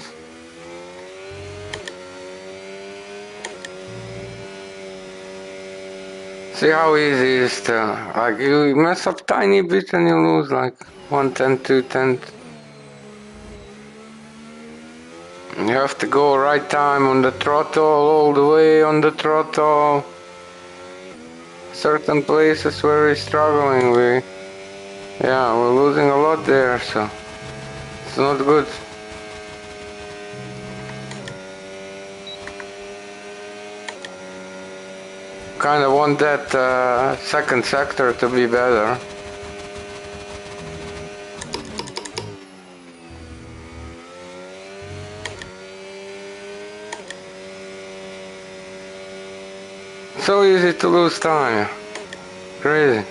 See how easy it is to, like, you mess up tiny bit and you lose like 1/10, 2/10. You have to go right time on the throttle, all the way on the throttle. Certain places where we're struggling, we're losing a lot there, so it's not good. Kind of want that second sector to be better. So easy to lose time. Crazy.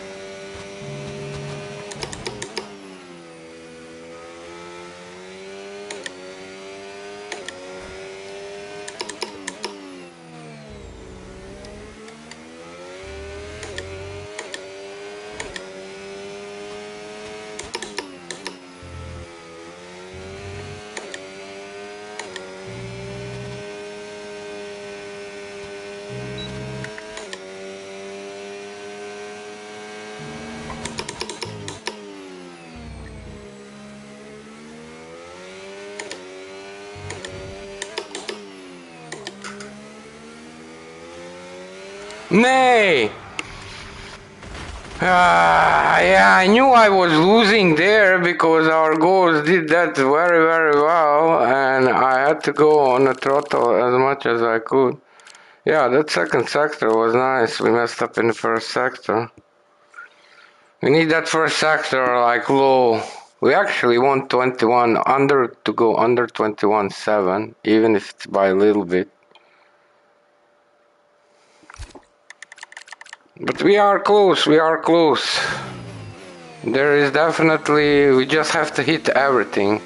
Nay! Yeah, I knew I was losing there because our goals did that very, very well, and I had to go on the throttle as much as I could. Yeah, that second sector was nice. We messed up in the first sector. We need that first sector like low. We actually want 21 under to go under 21.7, even if it's by a little bit. But we are close, we are close. There is definitely, we just have to hit everything.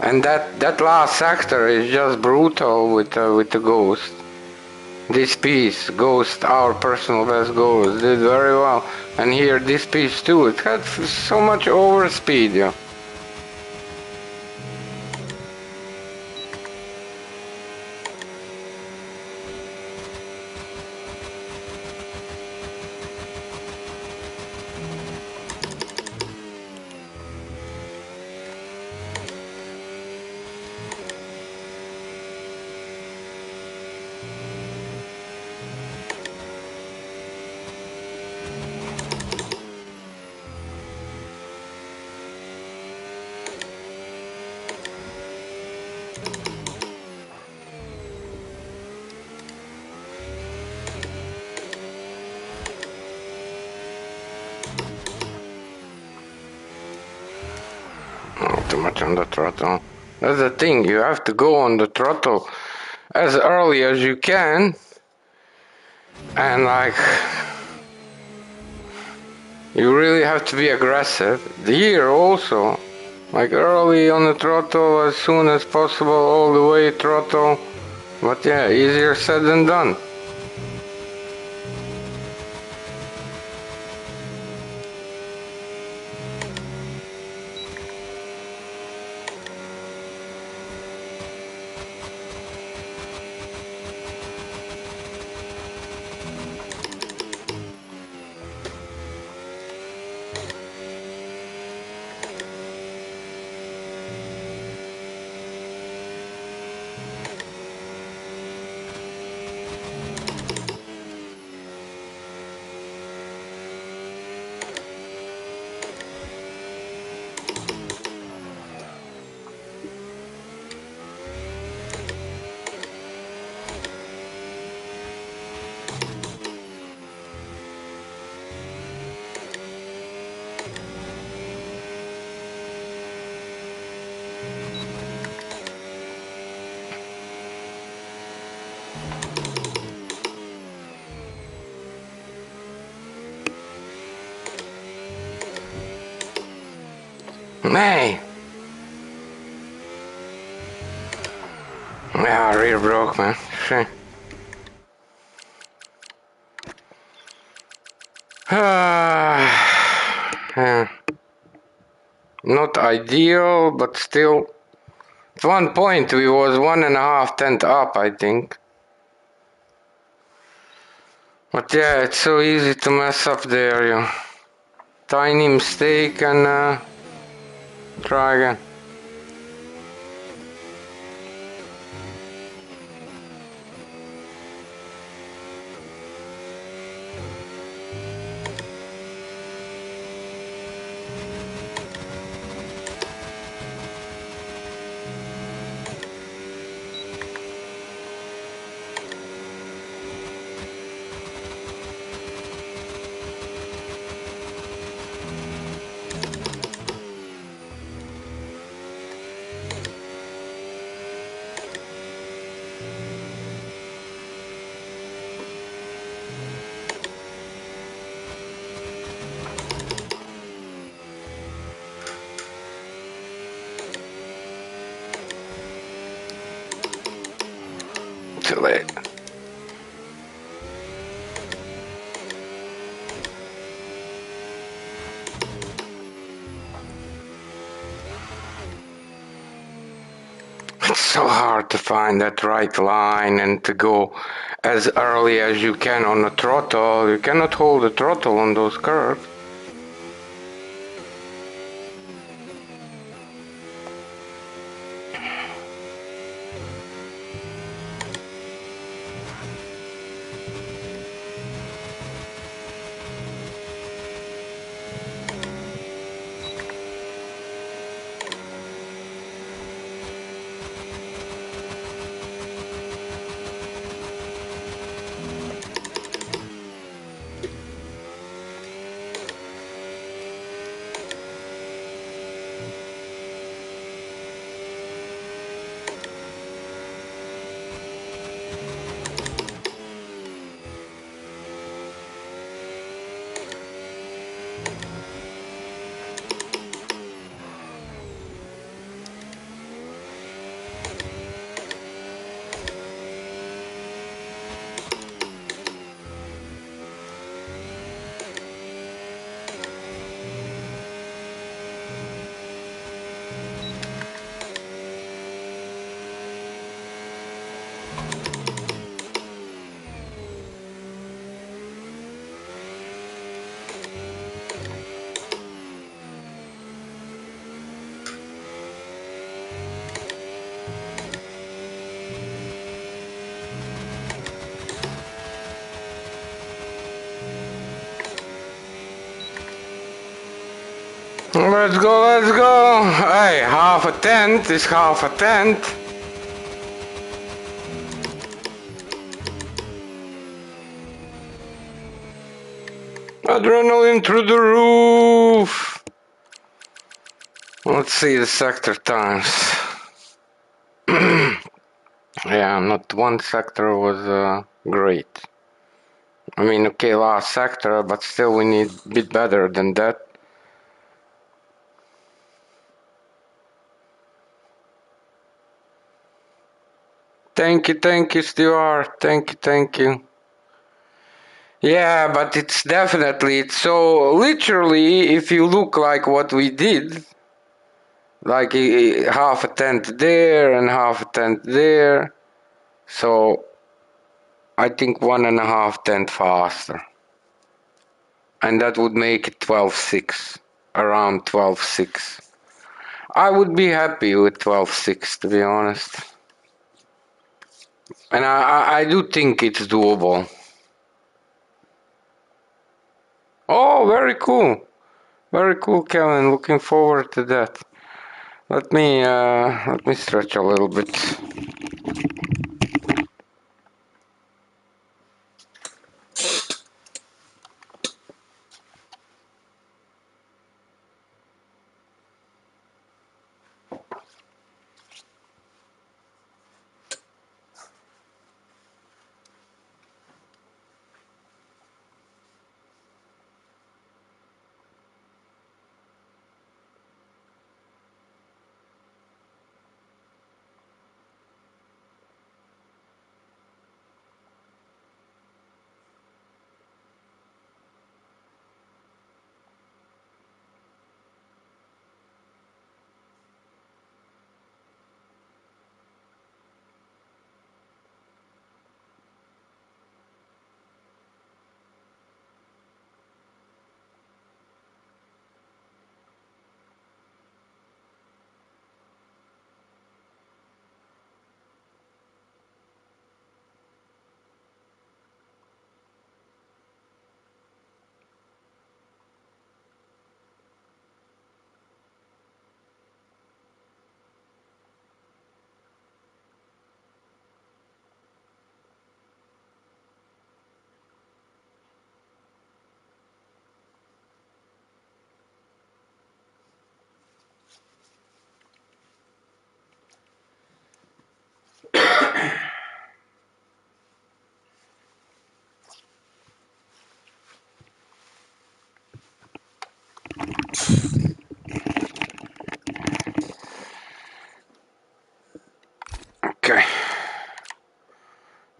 And that last sector is just brutal with the Ghost. This piece, Ghost, our personal best Ghost, did very well. And here, this piece too, it had so much overspeed, yeah. Too much on the throttle. That's the thing, you have to go on the throttle as early as you can. And like, you really have to be aggressive. Here also, like early on the throttle as soon as possible, all the way throttle. But yeah, easier said than done. Nee. Ja, rear broke, man. Shit. Yeah. Not ideal, but still. At one point we was 1.5 tenth up, I think. But yeah, it's so easy to mess up there, you. Tiny mistake and try again. Too late. It's so hard to find that right line and to go as early as you can on the throttle. You cannot hold the throttle on those curves. Let's go, let's go. Hey, half a tenth is half a tenth. Adrenaline through the roof. Let's see the sector times. Yeah, not one sector was great. I mean, okay, last sector, but still we need a bit better than that. Thank you, Stuart. Thank you. Yeah, but it's definitely, so literally, if you look like what we did, like half a tenth there and half a tenth there, so I think 1.5 tenth faster. And that would make it 12.6, around 12.6. I would be happy with 12.6, to be honest. And I do think it's doable. Oh, very cool. Very cool, Kevin. Looking forward to that. Let me stretch a little bit.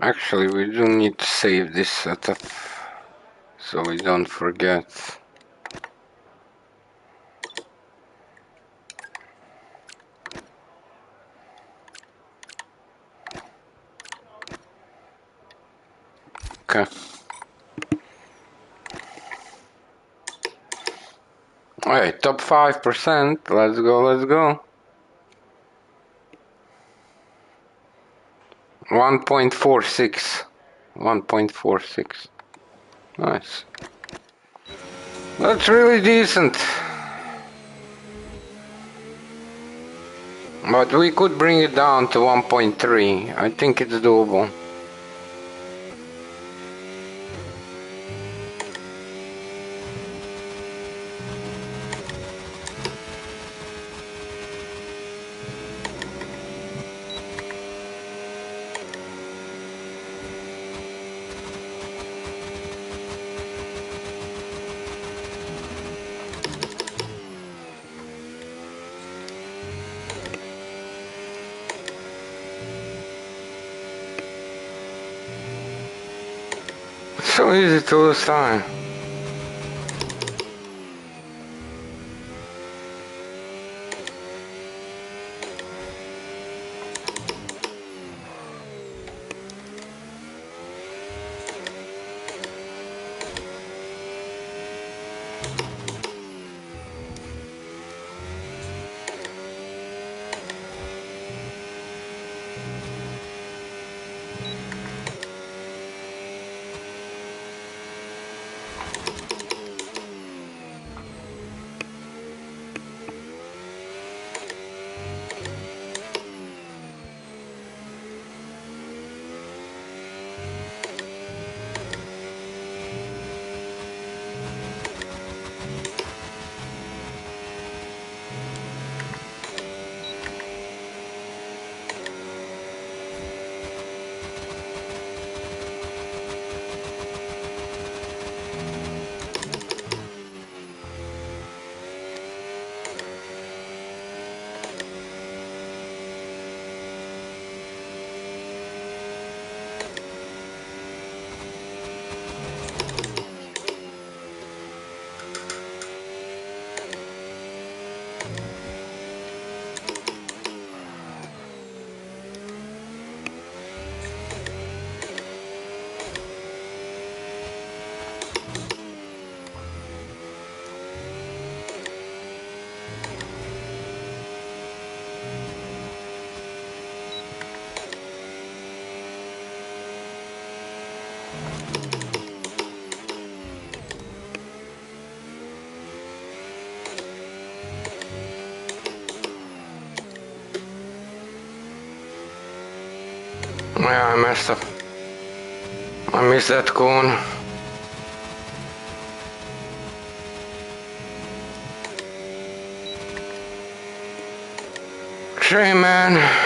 Actually, we do need to save this setup so we don't forget. Okay. Alright, top 5%. Let's go, let's go. 1.46. 1.46. Nice. That's really decent. But we could bring it down to 1.3. I think it's doable. So easy to lose time. Yeah, I messed up. I missed that cone. Shame, man.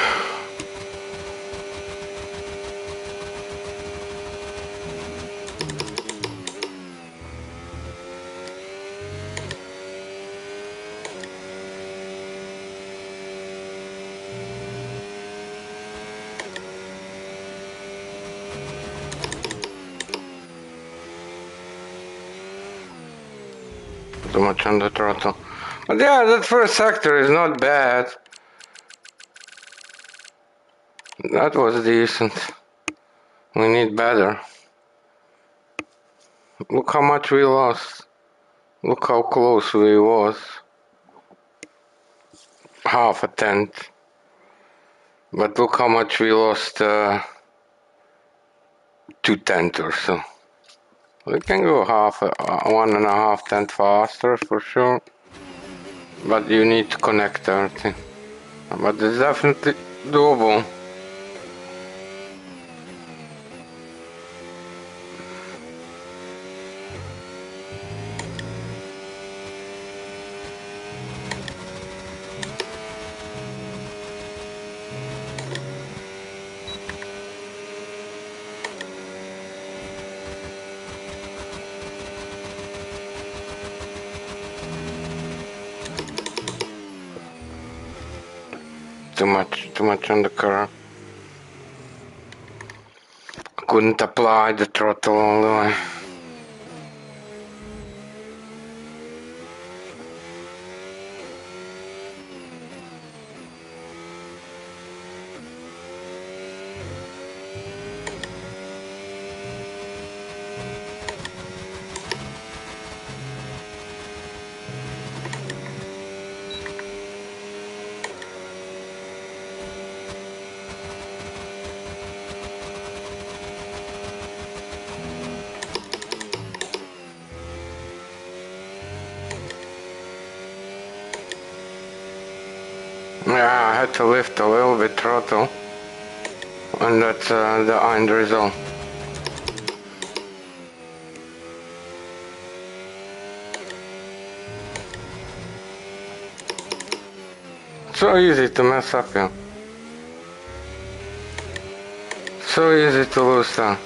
Too much on the throttle. But yeah, that first sector is not bad. That was decent. We need better. Look how much we lost. Look how close we was. Half a tenth. But look how much we lost. 2/10 or so. We can go 1.5 tenth faster for sure. But you need to connect everything. But it's definitely doable. Too much on the curve. couldn't apply the throttle all the way. Yeah, I had to lift a little bit throttle, and that's the end result. So easy to mess up, yeah. So easy to lose time.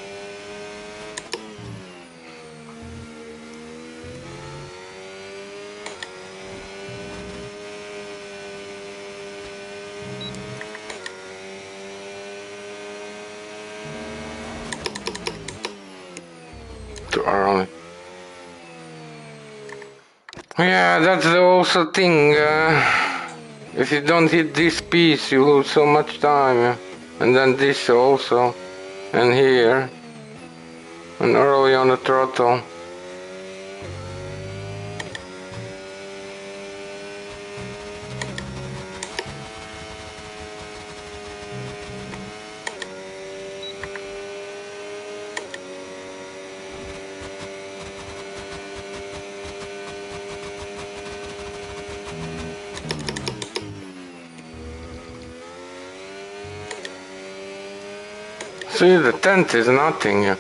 Too early. Yeah, that's the also thing. If you don't hit this piece, you lose so much time. Yeah. And then this also. And here. And early on the throttle. See, the tent is nothing. Yeah.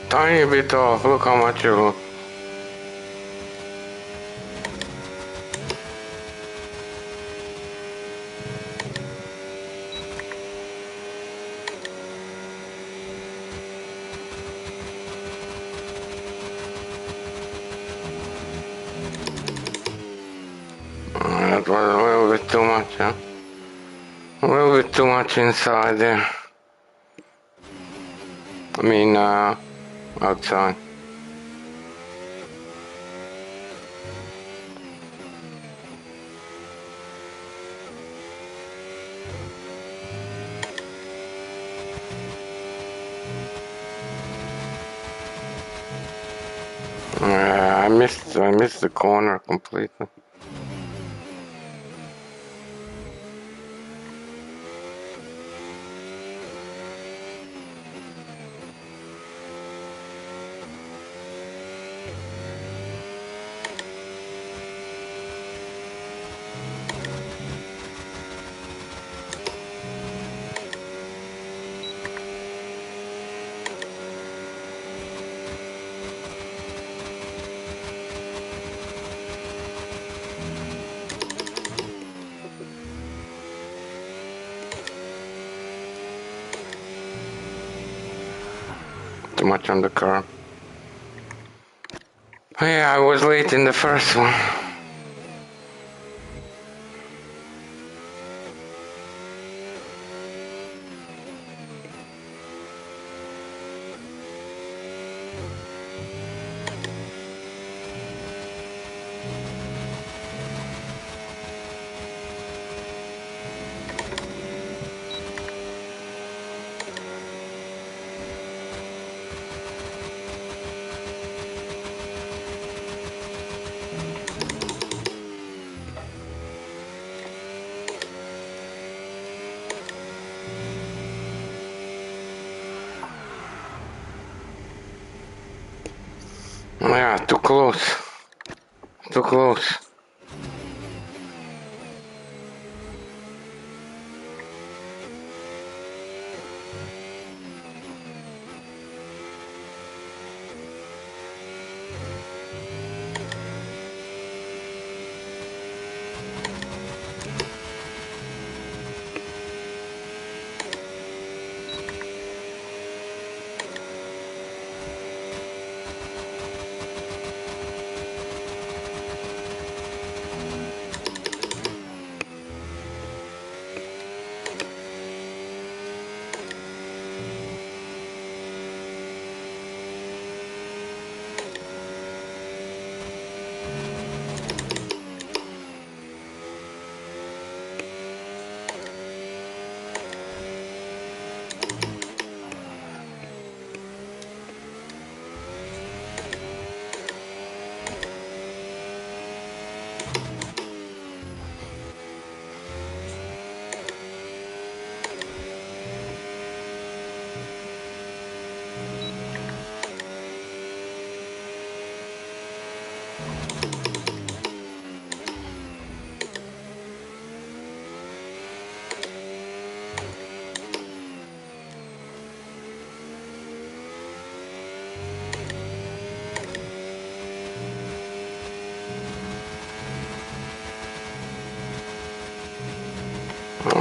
Tiny bit off. Look how much you lose. That was a little bit too much, huh? A little bit too much inside there. I mean, outside. I missed the corner completely. Too much on the curb. Yeah, I was late in the first one. Yeah, too close. Too close.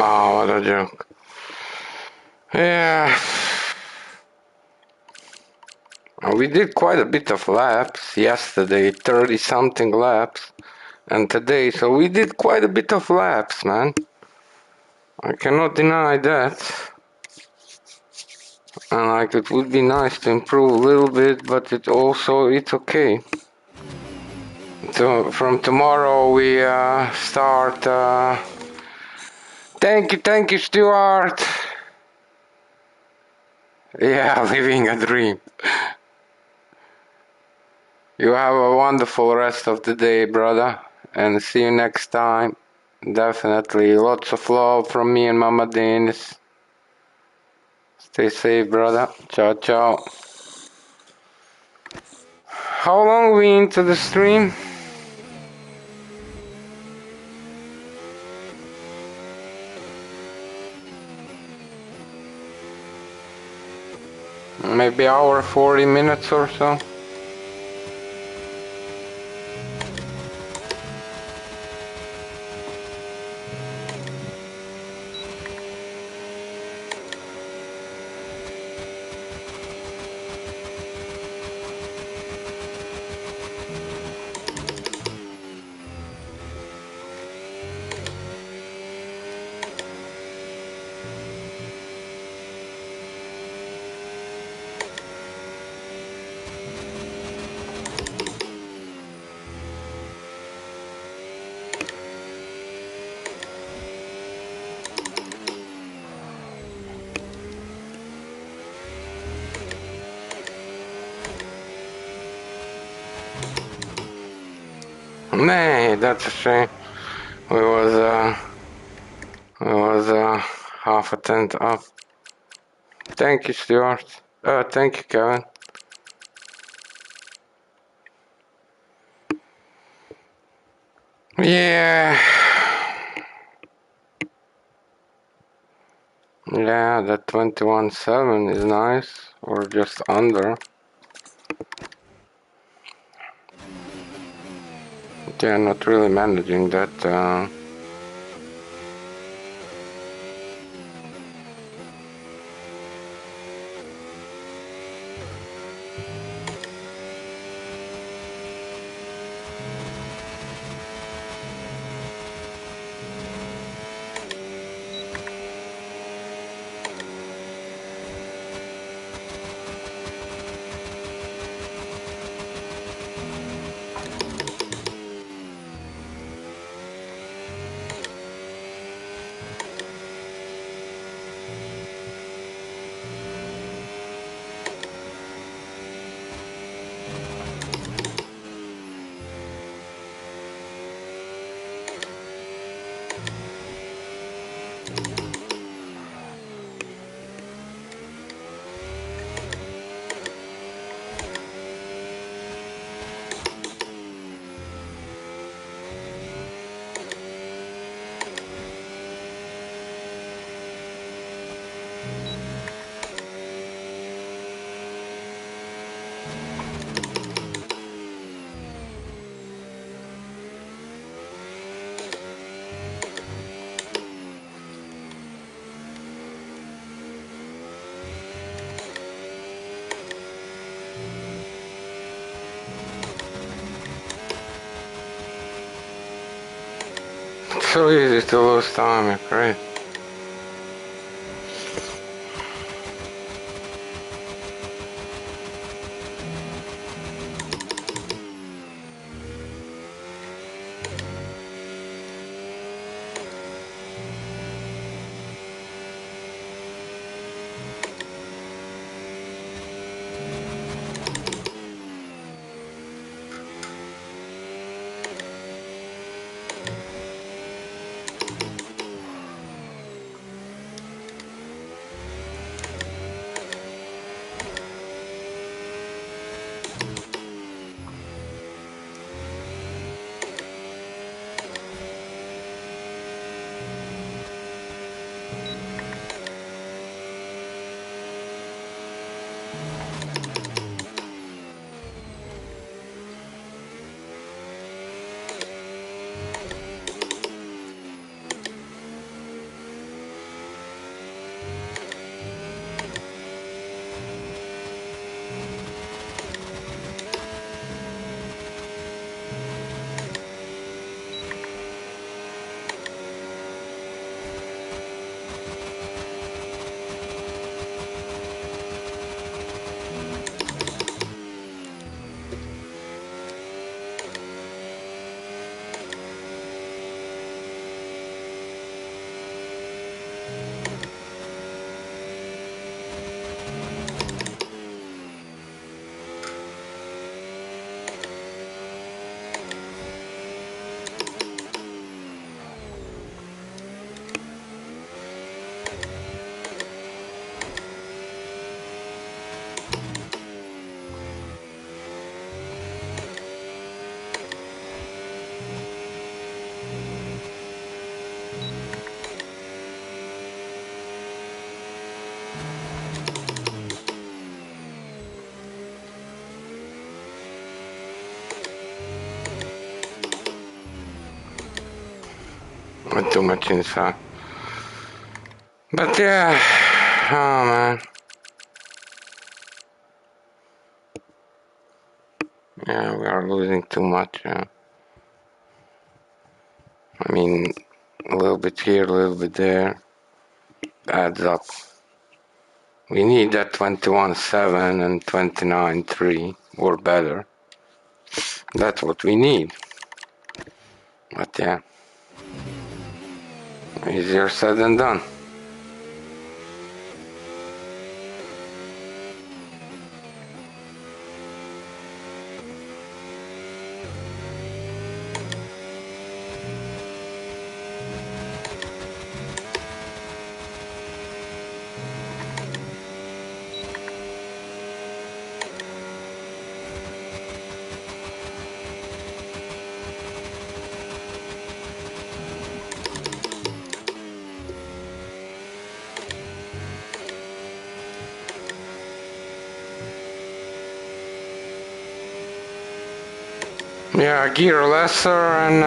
Oh, what a joke. Yeah. We did quite a bit of laps yesterday, 30 something laps, and today, so we did quite a bit of laps, man. I cannot deny that. And like, it would be nice to improve a little bit, but it's okay. So from tomorrow we start. Thank you, Stuart. Yeah, living a dream. You have a wonderful rest of the day, brother, and see you next time. Definitely, lots of love from me and Mama Denis. Stay safe, brother. Ciao, ciao. How long are we into the stream? Maybe hour 40 minutes or so. Nay, that's a shame. We was half a tenth up. Thank you, Stuart. Thank you, Kevin. Yeah. Yeah, that 21.7 is nice. Or just under. Yeah, not really managing that. so easy to lose time, you're great. Not too much inside. But yeah, oh man. Yeah, we are losing too much. I mean, a little bit here, a little bit there. Adds up. We need that 21.7 and 29.3 or better. That's what we need. But yeah, easier said than done. Yeah, gear lesser and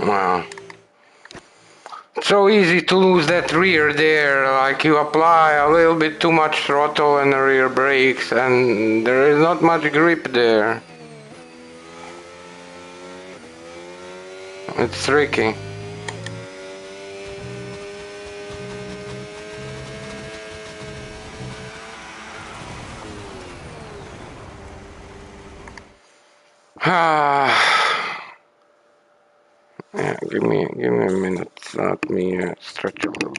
wow. So easy to lose that rear there, like you apply a little bit too much throttle and the rear brakes and there is not much grip there. It's tricky. Yeah, give me a minute. Let me stretch a little.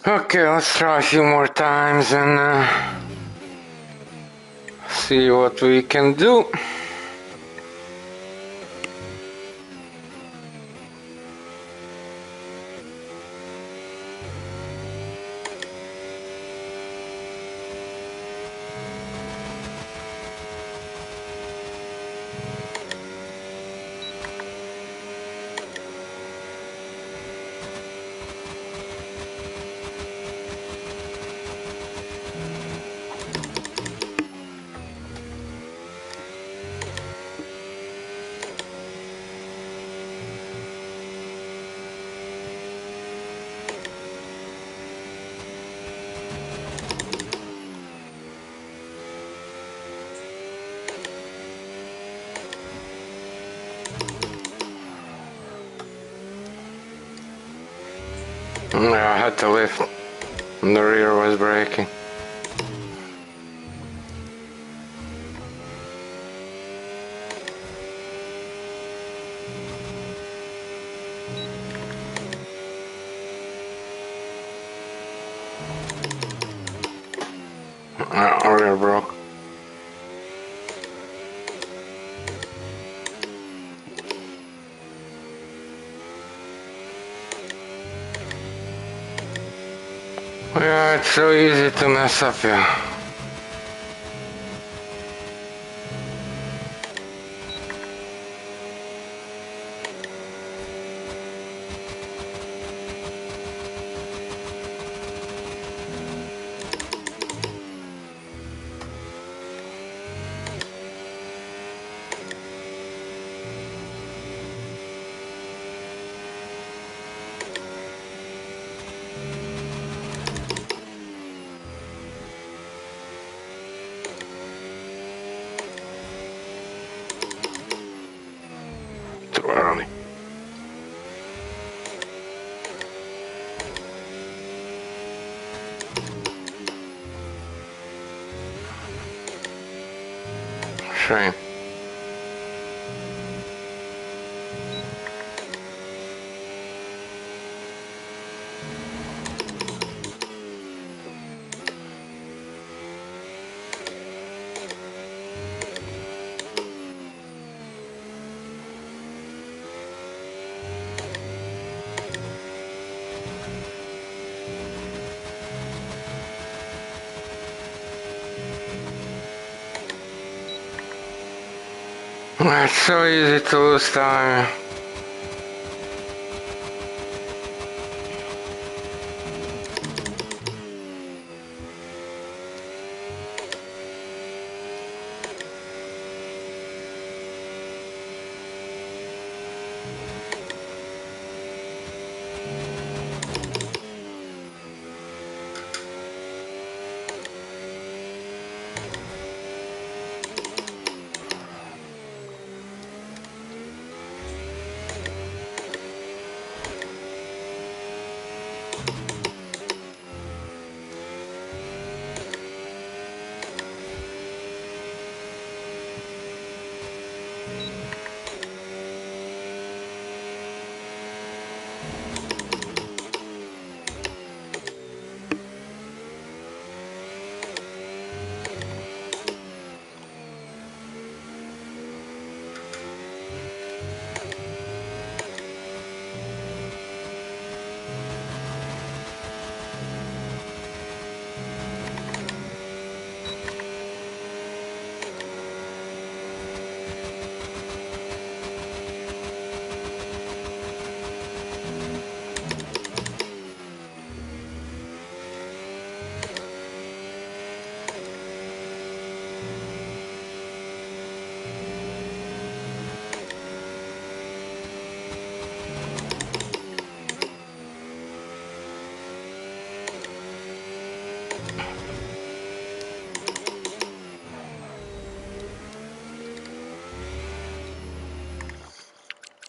Okay, let's try a few more times and see what we can do. Yeah, I had to lift. And the rear was braking. Rear broke. Yeah, it's so easy to mess up, yeah. Too early. Shame. It's so easy to lose time.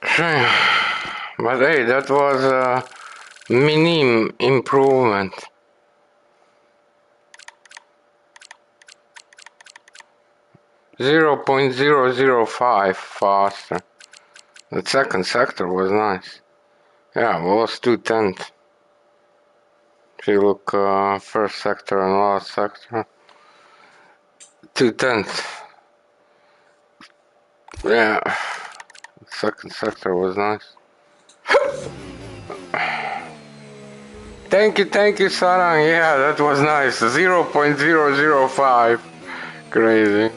Shame. But hey, that was a minim improvement. 0.005 faster. The second sector was nice. Yeah, we lost 2/10. If you look first sector and last sector, 2/10. Yeah, second sector was nice. Thank you, Sarang. Yeah, that was nice. 0.005. Crazy.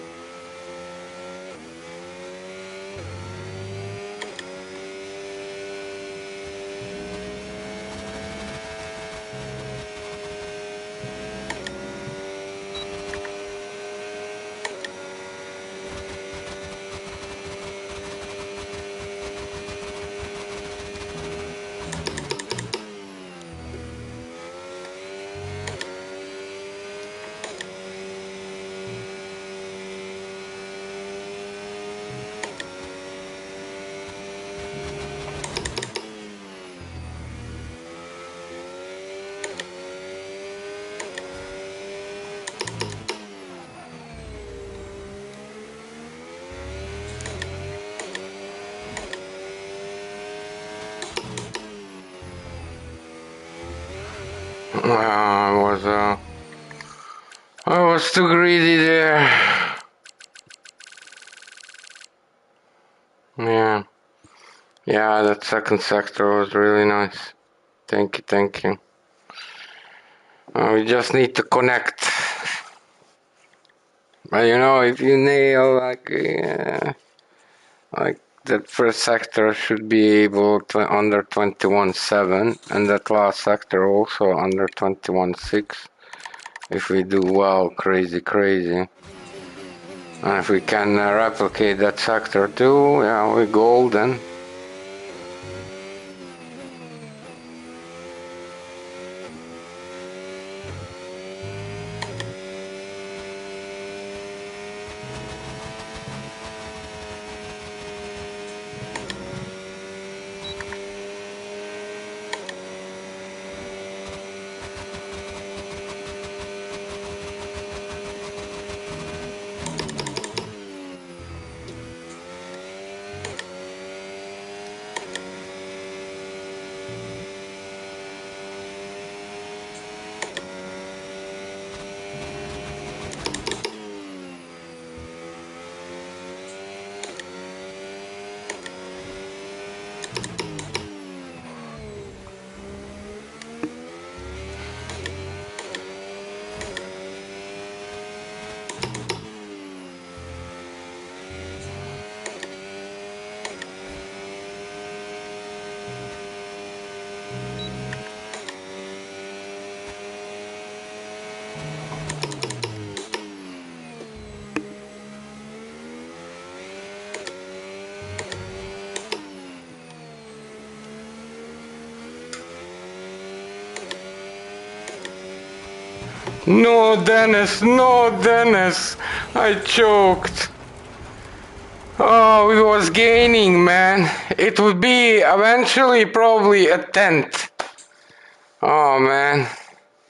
I was too greedy there. Yeah. Yeah, that second sector was really nice. Thank you. We just need to connect. But you know, if you nail like that first sector should be able to under 21.7, and that last sector also under 21.6. If we do well, crazy. And if we can replicate that sector too, yeah, we're golden. No, Dennis, I choked. Oh, we was gaining, man. It would be eventually probably a 10th. Oh, man.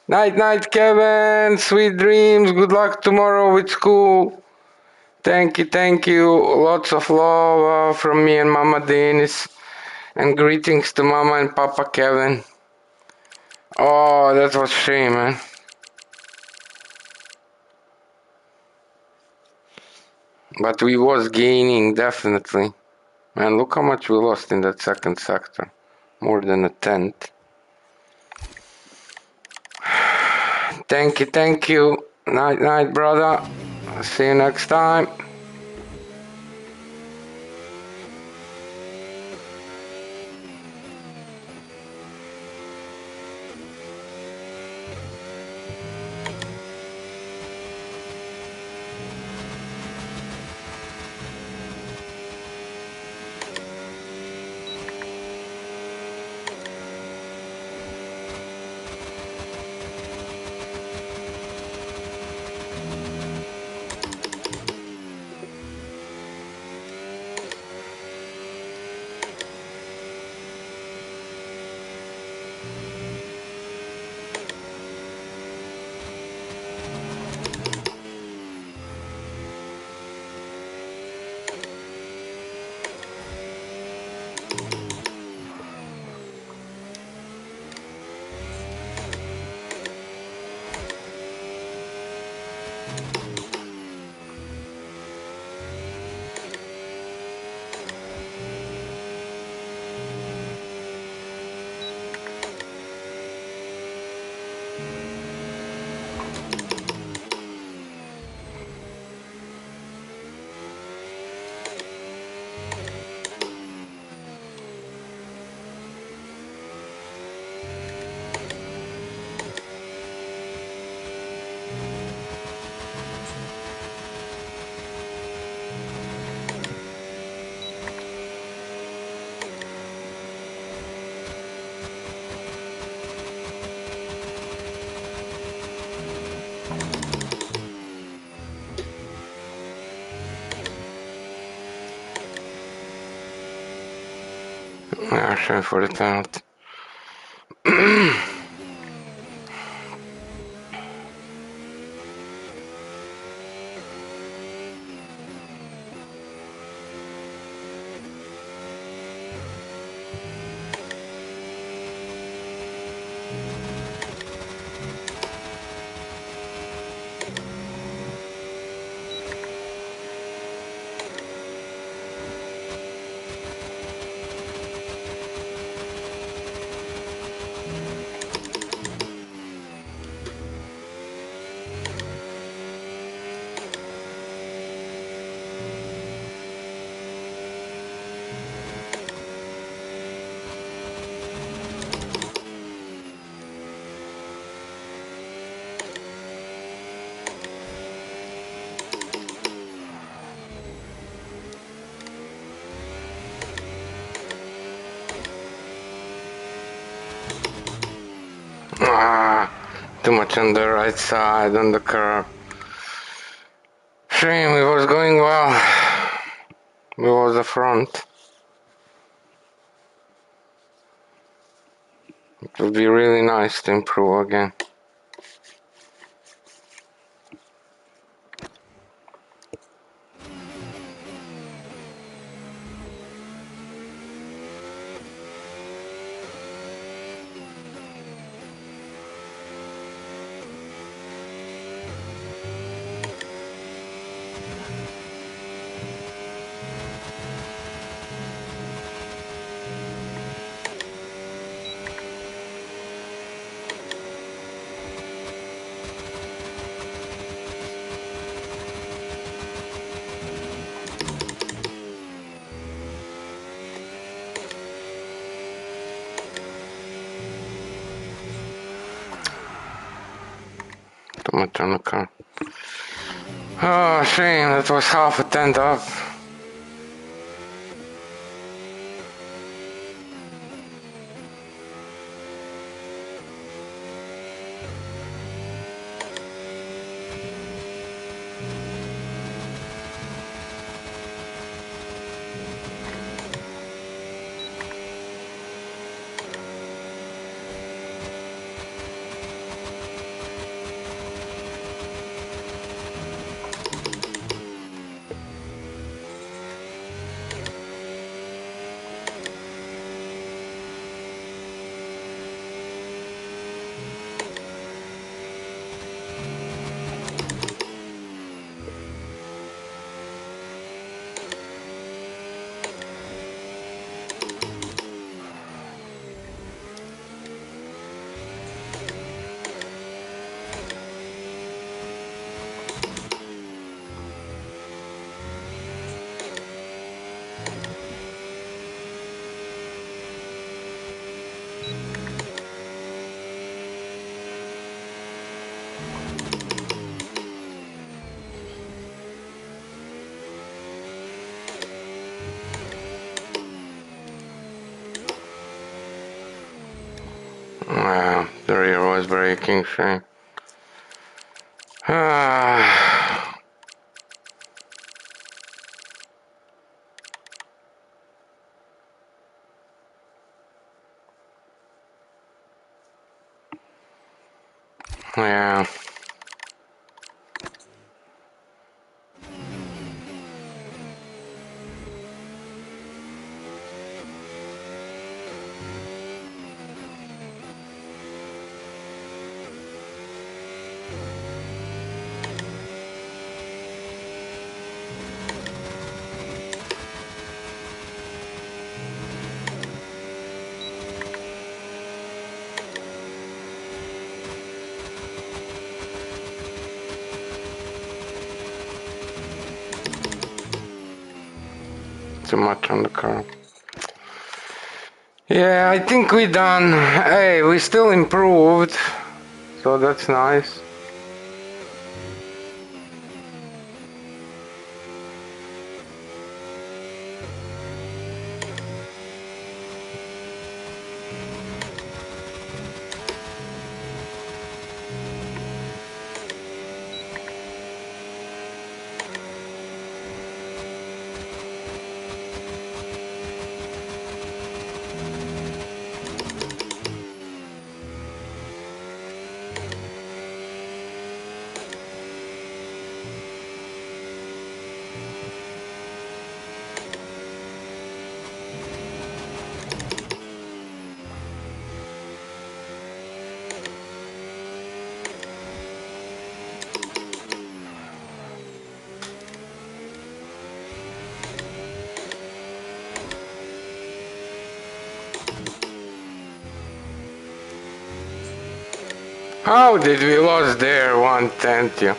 Night, Kevin. Sweet dreams. Good luck tomorrow with school. Thank you. Lots of love from me and Mama Denis. And greetings to Mama and Papa Kevin. Oh, that was shame, man. But we was gaining, definitely. Man, look how much we lost in that second sector. More than a 10th. Thank you. Night, brother. See you next time. Shame for the penalty. Too much on the right side on the curve. Shame, it was going well. It was the front. It would be really nice to improve again. Too much on the curve. Oh, shame, that was half a tent up. The rear was breaking, shame. Ah. Yeah. Too much on the curve. Yeah, I think we done. Hey, we still improved, so that's nice. How did we lose there 1/10? Yeah.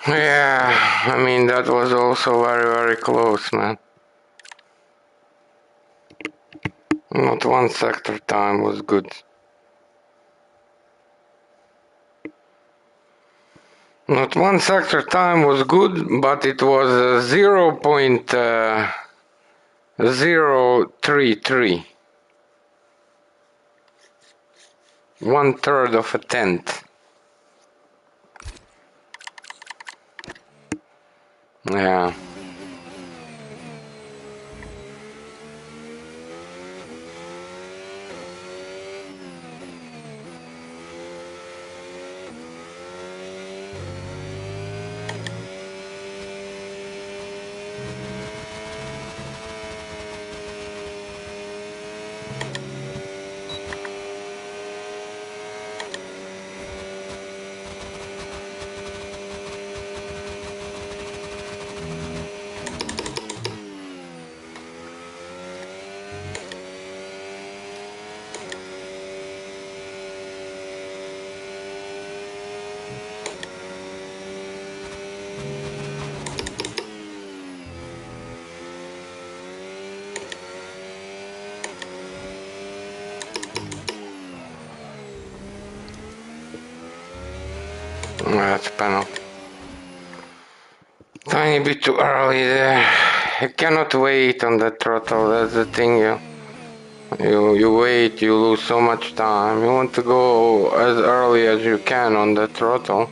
Yeah, I mean, that was also very, very close, man. Not one sector time was good. Not one sector time was good, but it was 0.033. 1/3 of a tenth. Yeah. That's panel. Tiny bit too early there. You cannot wait on the throttle, that's the thing. You wait, you lose so much time. You want to go as early as you can on the throttle.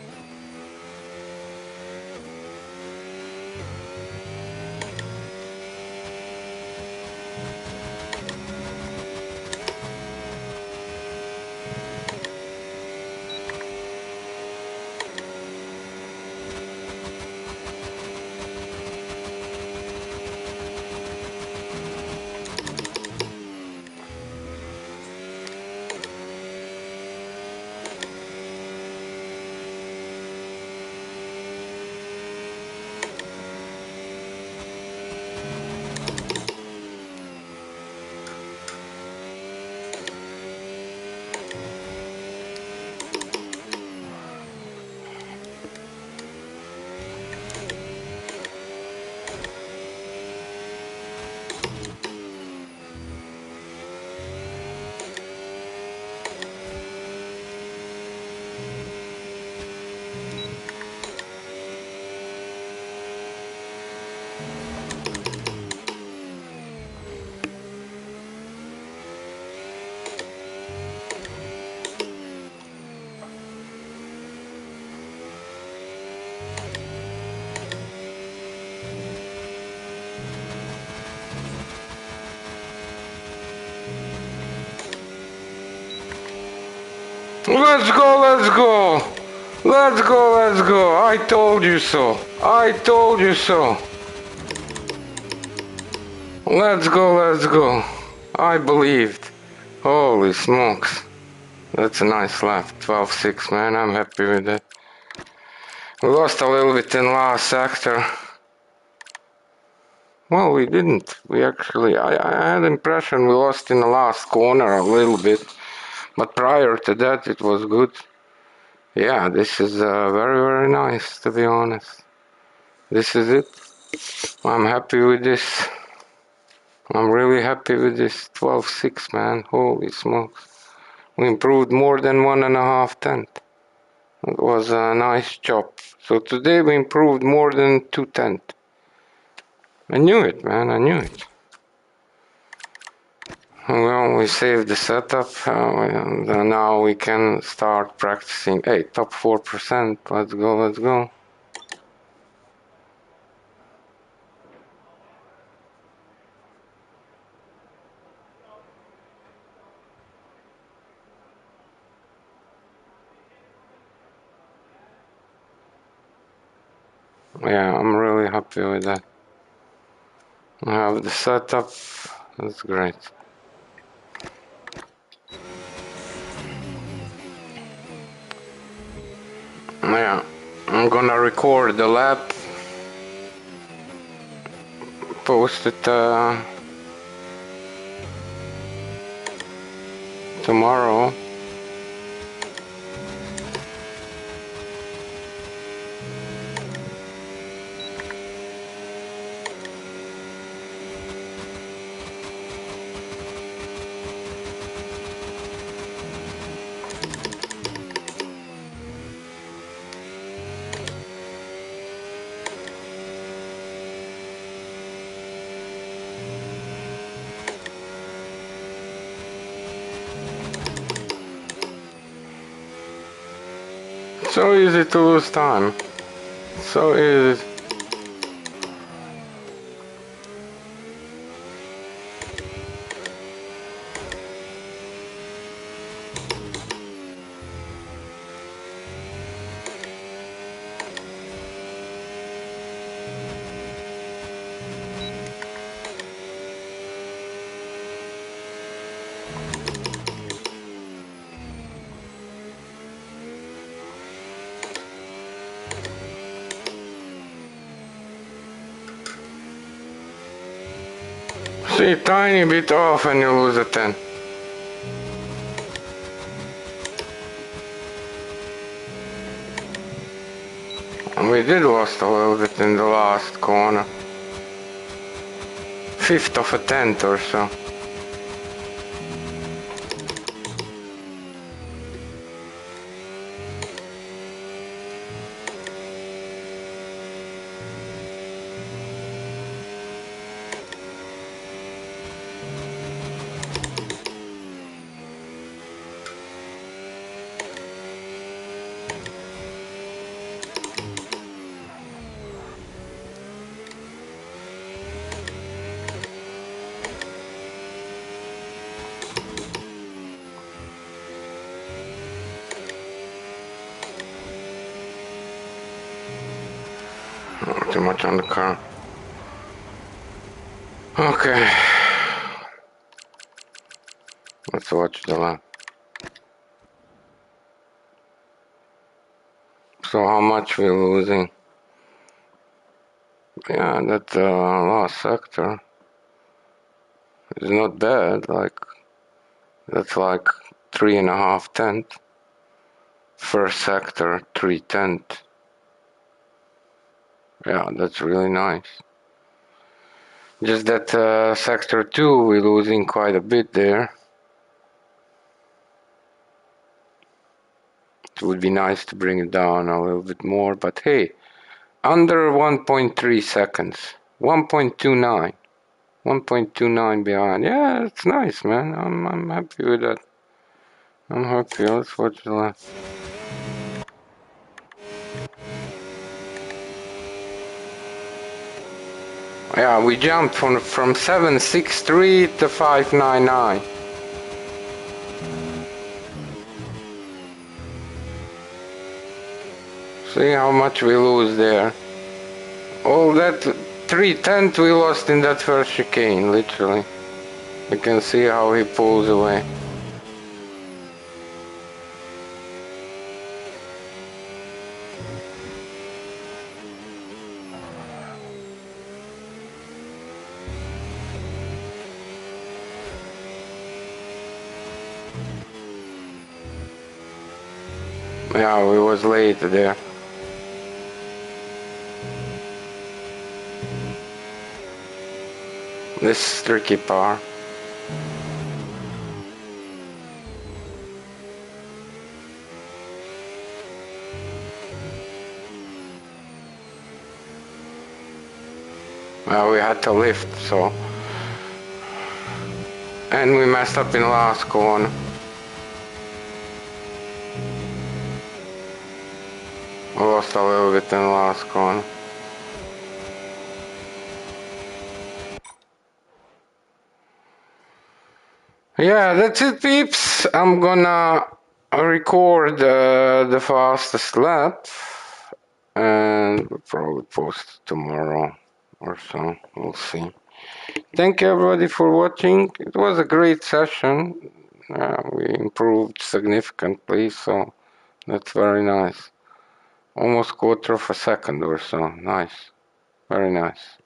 Let's go, let's go! Let's go, let's go! I told you so! I told you so! Let's go, let's go! I believed. Holy smokes. That's a nice lap. 12.6, man. I'm happy with that. We lost a little bit in last sector. Well, we didn't. We actually... I had the impression we lost in the last corner a little bit. But prior to that, it was good. Yeah, this is very, very nice, to be honest. This is it. I'm happy with this. I'm really happy with this 12.6, man. Holy smokes. We improved more than 1.5 tenths. It was a nice job. So today we improved more than 2 tenths. I knew it, man. I knew it. Well, we saved the setup. And now we can start practicing. Hey, top 4%. Let's go, let's go. Yeah, I'm really happy with that. I have the setup. That's great. Yeah, I'm gonna record the lap, post it tomorrow. So easy to lose time. So easy. See, tiny bit off and you lose a 10. And we did lost a little bit in the last corner. Fifth of a tenth or so. Too much on the car. Okay. Let's watch the lap. So how much we're losing? Yeah, that last sector is not bad. Like that's like 3.5 tenths. First sector 3 tenths. Yeah, that's really nice. Just that sector 2 we're losing quite a bit there. It would be nice to bring it down a little bit more, but hey, under 1.3 seconds. 1.29. 1.29 behind. Yeah, it's nice, man. I'm happy with that. I'm happy. Let's watch the last. Yeah, we jumped from 763 to 599. See how much we lose there. All that 3 tenths we lost in that first chicane, literally. You can see how he pulls away. Yeah, we was late there. This is tricky part. We had to lift, so. And we messed up in last corner. We lost a little bit in last corner. Yeah, that's it, peeps. I'm gonna record the fastest lap and we'll probably post tomorrow or so. We'll see. Thank you everybody for watching. It was a great session. We improved significantly, so that's very nice. Almost quarter of a second or so. Nice. Very nice.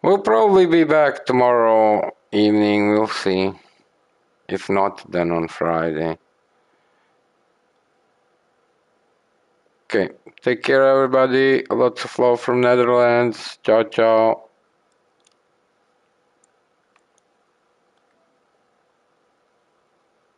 We'll probably be back tomorrow evening. We'll see. If not, then on Friday. Okay. Take care, everybody. Lots of love from Netherlands. Ciao, ciao.